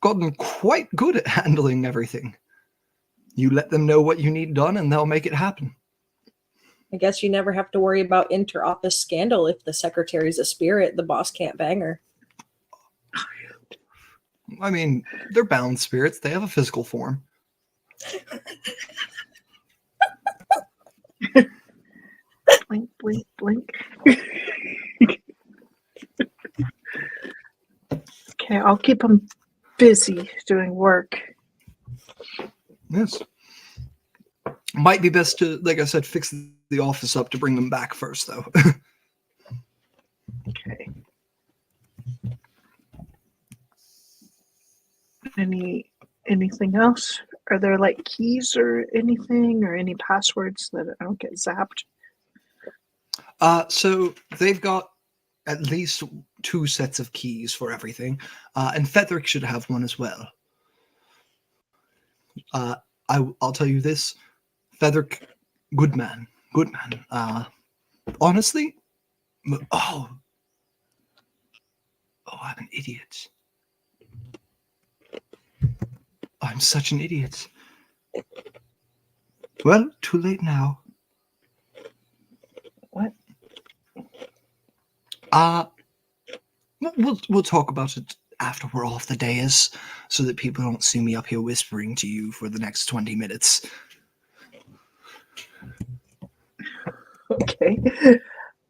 gotten quite good at handling everything. You let them know what you need done, and they'll make it happen. I guess you never have to worry about inter-office scandal. If the secretary's a spirit, the boss can't bang her. I mean, they're bound spirits. They have a physical form. Blink, blink, blink. Okay, I'll keep them busy doing work. Yes. Might be best to, like I said, fix the office up to bring them back first, though. Okay. Anything else? Are there like keys or anything or any passwords that I don't get zapped? So they've got at least 2 sets of keys for everything, and Fethric should have one as well. I'll tell you this, Fethric, good man. Honestly, I'm an idiot. I'm such an idiot. Well, too late now. What? We'll talk about it after we're off the dais, so that people don't see me up here whispering to you for the next 20 minutes. Okay.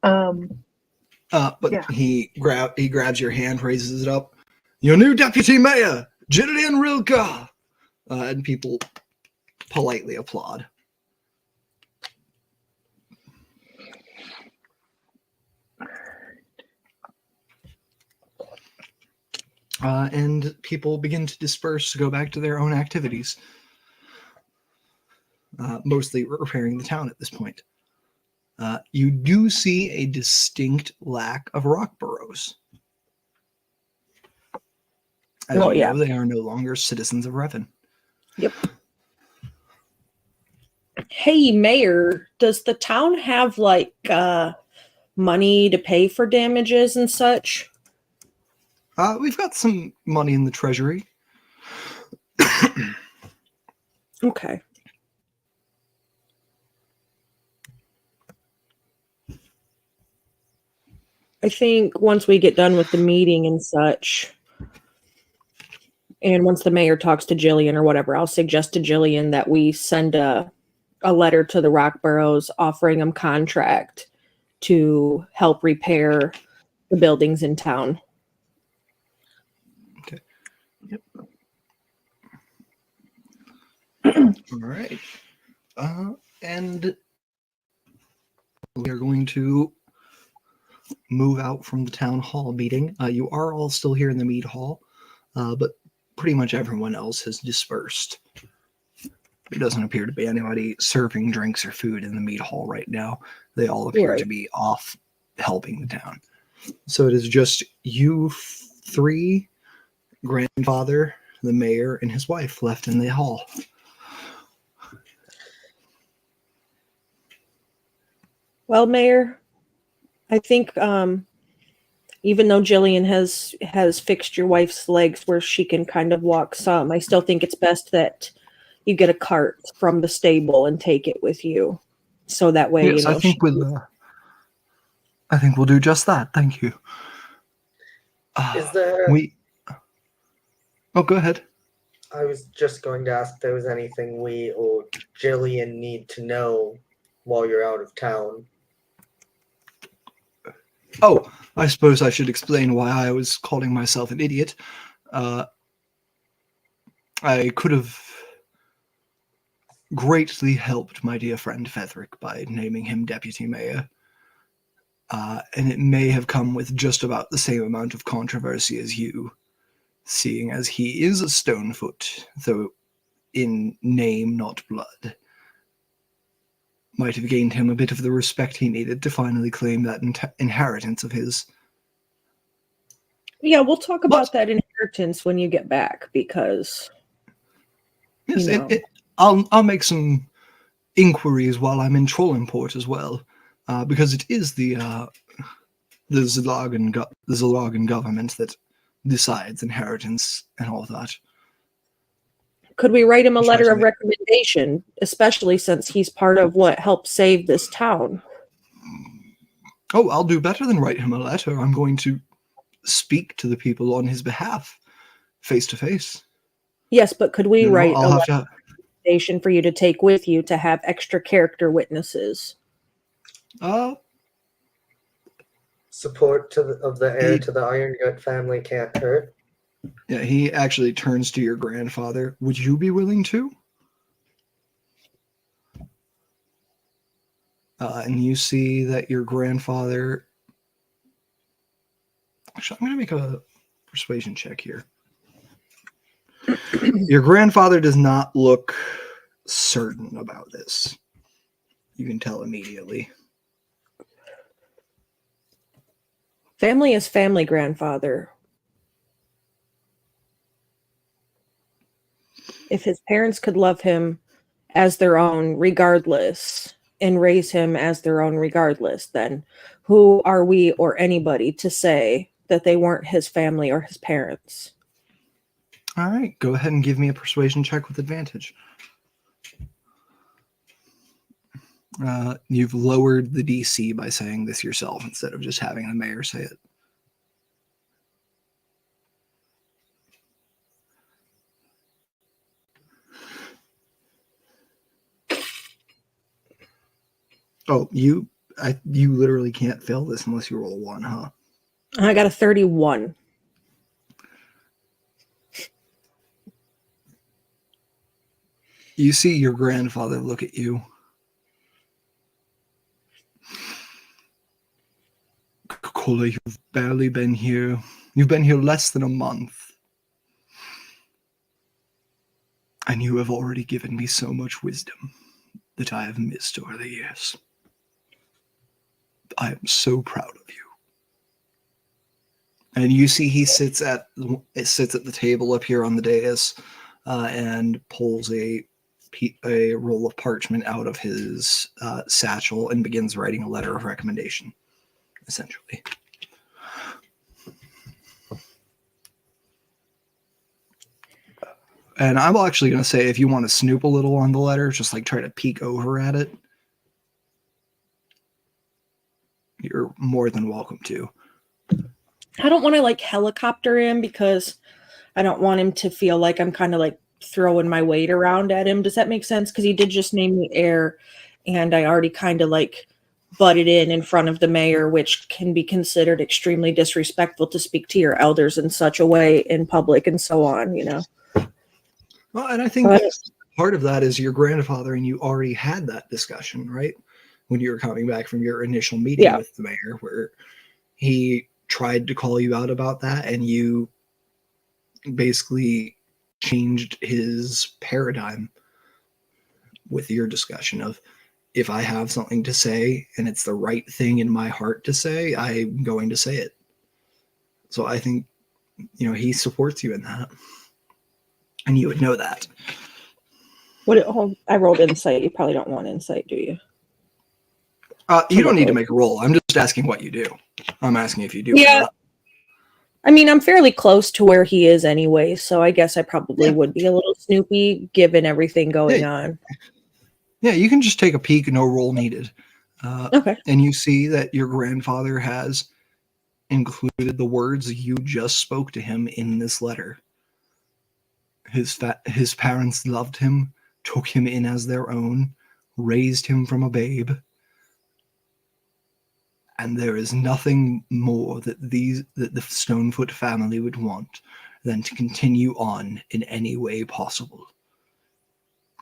But yeah. he grabs your hand, raises it up. Your new deputy mayor, Gillian Rilka. And people politely applaud. and people begin to disperse to go back to their own activities, mostly repairing the town at this point. You do see a distinct lack of rock burrows. As Oh, you yeah. know, they are no longer citizens of Revan. Yep. Hey, Mayor, does the town have like money to pay for damages and such? We've got some money in the treasury. Okay. I think once we get done with the meeting and such, and once the mayor talks to Jillian or whatever, I'll suggest to Jillian that we send a letter to the Rockboroughs offering them contract to help repair the buildings in town. Okay. Yep. All right. And we are going to move out from the town hall meeting. You are all still here in the mead hall, but pretty much everyone else has dispersed. There doesn't appear to be anybody serving drinks or food in the mead hall right now. They all appear to be off helping the town. So it is just you three, grandfather, the mayor, and his wife left in the hall. Well, Mayor, I think even though Jillian has fixed your wife's legs where she can kind of walk some, I still think it's best that you get a cart from the stable and take it with you, so that way Yes, I think we'll do just that. Thank you. Is there? Oh, go ahead. I was just going to ask if there was anything we or Jillian need to know while you're out of town. Oh, I suppose I should explain why I was calling myself an idiot. I could have greatly helped my dear friend Fethric by naming him deputy mayor. And it may have come with just about the same amount of controversy as you, seeing as he is a Stonefoot, though in name, not blood. Might have gained him a bit of the respect he needed to finally claim that inheritance of his. Yeah, we'll talk about that inheritance when you get back, because yes, I'll make some inquiries while I'm in Trollimport as well, because it is the Zalagan government that decides inheritance and all that. Could we write him a letter of recommendation, especially since he's part of what helped save this town? Oh, I'll do better than write him a letter. I'm going to speak to the people on his behalf, face to face. Yes, but could we write a letter of recommendation for you to take with you to have extra character witnesses? Support of the heir to the Iron Gut family can't hurt. Yeah, he actually turns to your grandfather. Would you be willing to? And you see that your grandfather... Actually, I'm going to make a persuasion check here. Your grandfather does not look certain about this. You can tell immediately. Family is family, grandfather. If his parents could love him as their own regardless and raise him as their own regardless, then who are we or anybody to say that they weren't his family or his parents? All right, go ahead and give me a persuasion check with advantage. You've lowered the DC by saying this yourself instead of just having the mayor say it. Oh, you literally can't fail this unless you roll a 1, huh? I got a 31. You see your grandfather look at you. Cola, you've barely been here. You've been here less than a month. And you have already given me so much wisdom that I have missed over the years. I am so proud of you. And you see he sits at the table up here on the dais and pulls a roll of parchment out of his satchel and begins writing a letter of recommendation, essentially. And I'm actually going to say, if you want to snoop a little on the letter, just like try to peek over at it, you're more than welcome to. I don't want to like helicopter him because I don't want him to feel like I'm kind of like throwing my weight around at him. Does that make sense? Because he did just name me heir, and I already kind of like butted in front of the mayor, which can be considered extremely disrespectful to speak to your elders in such a way in public and so on, you know. Well, and I think part of that is your grandfather and you already had that discussion, right? When you were coming back from your initial meeting with the mayor, where he tried to call you out about that and you basically changed his paradigm with your discussion of, if I have something to say and it's the right thing in my heart to say, I'm going to say it. So I think, he supports you in that. And you would know that. I rolled insight. You probably don't want insight, do you? You don't need to make a roll. I'm just asking what you do. I'm asking if you do. Yeah. I mean, I'm fairly close to where he is anyway, so I guess I probably would be a little snoopy given everything going on. Yeah, you can just take a peek, no roll needed. Okay. And you see that your grandfather has included the words you just spoke to him in this letter. His parents loved him, took him in as their own, raised him from a babe. And there is nothing more that the Stonefoot family would want than to continue on in any way possible.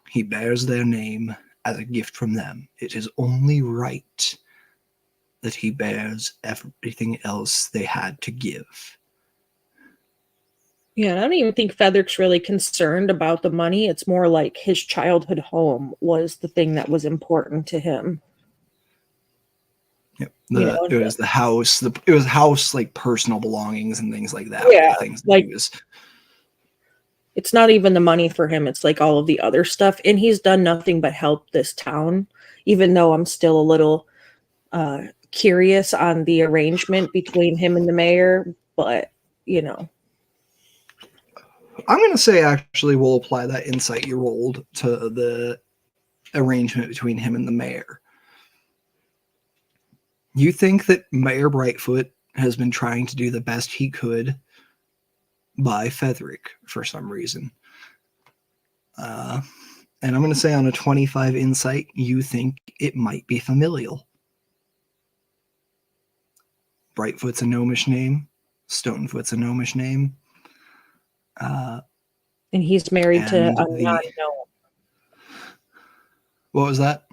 He bears their name as a gift from them. It is only right that he bears everything else they had to give. Yeah, I don't even think Featherick's really concerned about the money. It's more like his childhood home was the thing that was important to him. Yep. It was the house. It was house, like personal belongings and things like that. Yeah, things that like he was. It's not even the money for him. It's like all of the other stuff. And he's done nothing but help this town, even though I'm still a little curious on the arrangement between him and the mayor. But, I'm going to say, actually, we'll apply that insight you rolled to the arrangement between him and the mayor. You think that Mayor Brightfoot has been trying to do the best he could by Featherick for some reason. And I'm going to say on a 25 insight, you think it might be familial. Brightfoot's a gnomish name. Stonefoot's a gnomish name. and he's married to a non-gnome. What was that?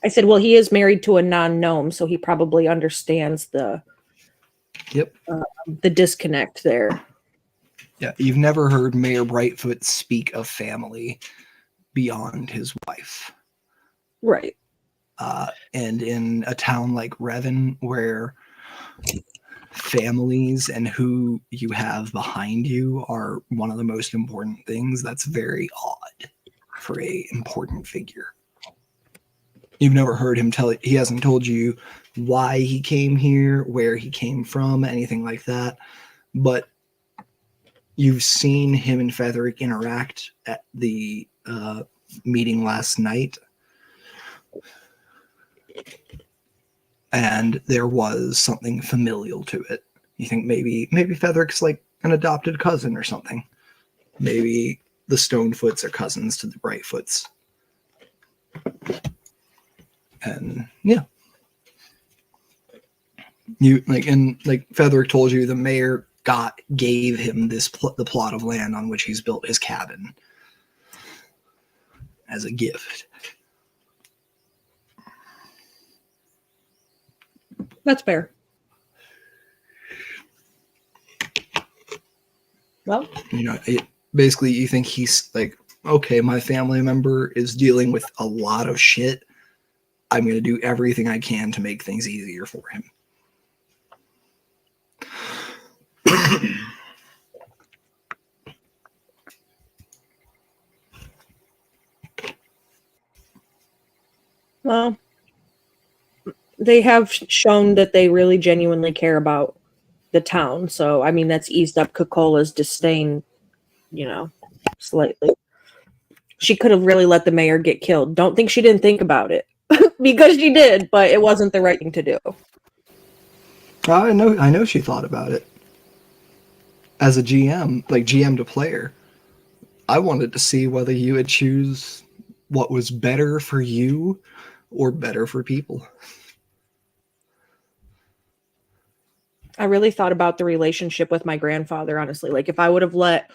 I said, well, he is married to a non-gnome, so he probably understands the disconnect there. Yeah, you've never heard Mayor Brightfoot speak of family beyond his wife. Right. And in a town like Revan, where families and who you have behind you are one of the most important things, that's very odd for a important figure. You've never heard him he hasn't told you why he came here, where he came from, anything like that. But you've seen him and Featherick interact at the meeting last night. And there was something familial to it. You think maybe Featherick's like an adopted cousin or something. Maybe the Stonefoots are cousins to the Brightfoots. And yeah. Featherick told you the mayor gave him the plot of land on which he's built his cabin as a gift. That's fair. Well, Basically, you think he's like okay, my family member is dealing with a lot of shit. I'm going to do everything I can to make things easier for him. Well, they have shown that they really genuinely care about the town. So, I mean, that's eased up Cocola's disdain, slightly. She could have really let the mayor get killed. Don't think she didn't think about it because she did, but it wasn't the right thing to do. I know she thought about it. As a GM, like GM to player, I wanted to see whether you would choose what was better for you or better for people. I really thought about the relationship with my grandfather, honestly. Like, if I would have let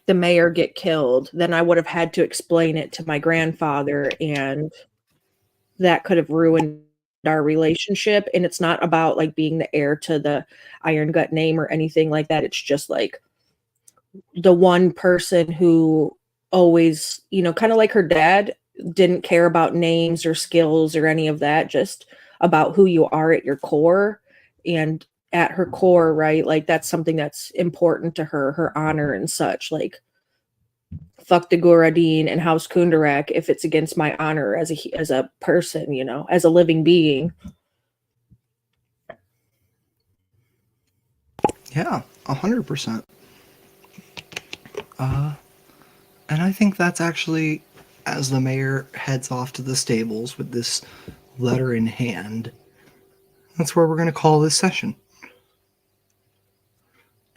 the mayor get killed, then I would have had to explain it to my grandfather, and that could have ruined our relationship. And it's not about like being the heir to the Iron Gut name or anything like that. It's just like the one person who always, kind of like her dad, didn't care about names or skills or any of that, just about who you are at your core. And at her core, right, like that's something that's important to her honor and such. Like, fuck the Goradin and House Kundarak if it's against my honor as a person, as a living being. Yeah, 100%. And I think that's actually, as the mayor heads off to the stables with this letter in hand, that's where we're going to call this session.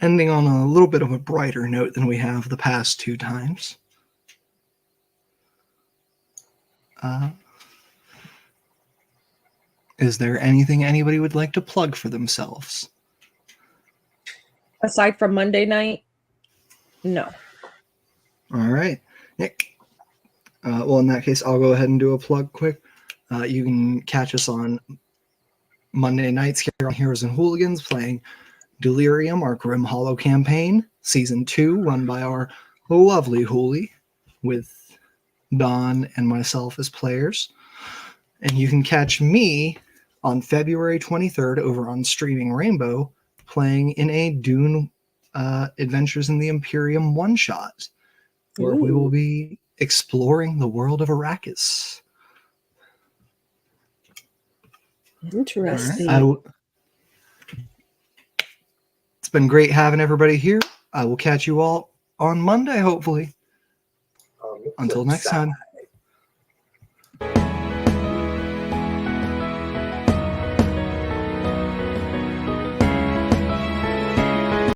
Ending on a little bit of a brighter note than we have the past two times. Is there anything anybody would like to plug for themselves? Aside from Monday night, no. All right, Nick. Well, in that case, I'll go ahead and do a plug quick. You can catch us on Monday nights here on Heroes and Hooligans playing Delirium, our Grim Hollow campaign, Season 2, run by our lovely Hooli, with Don and myself as players. And you can catch me on February 23rd over on Streaming Rainbow playing in a Dune Adventures in the Imperium one-shot, where we will be exploring the world of Arrakis. Interesting. Right. It's been great having everybody here. I will catch you all on Monday, hopefully. Until next time.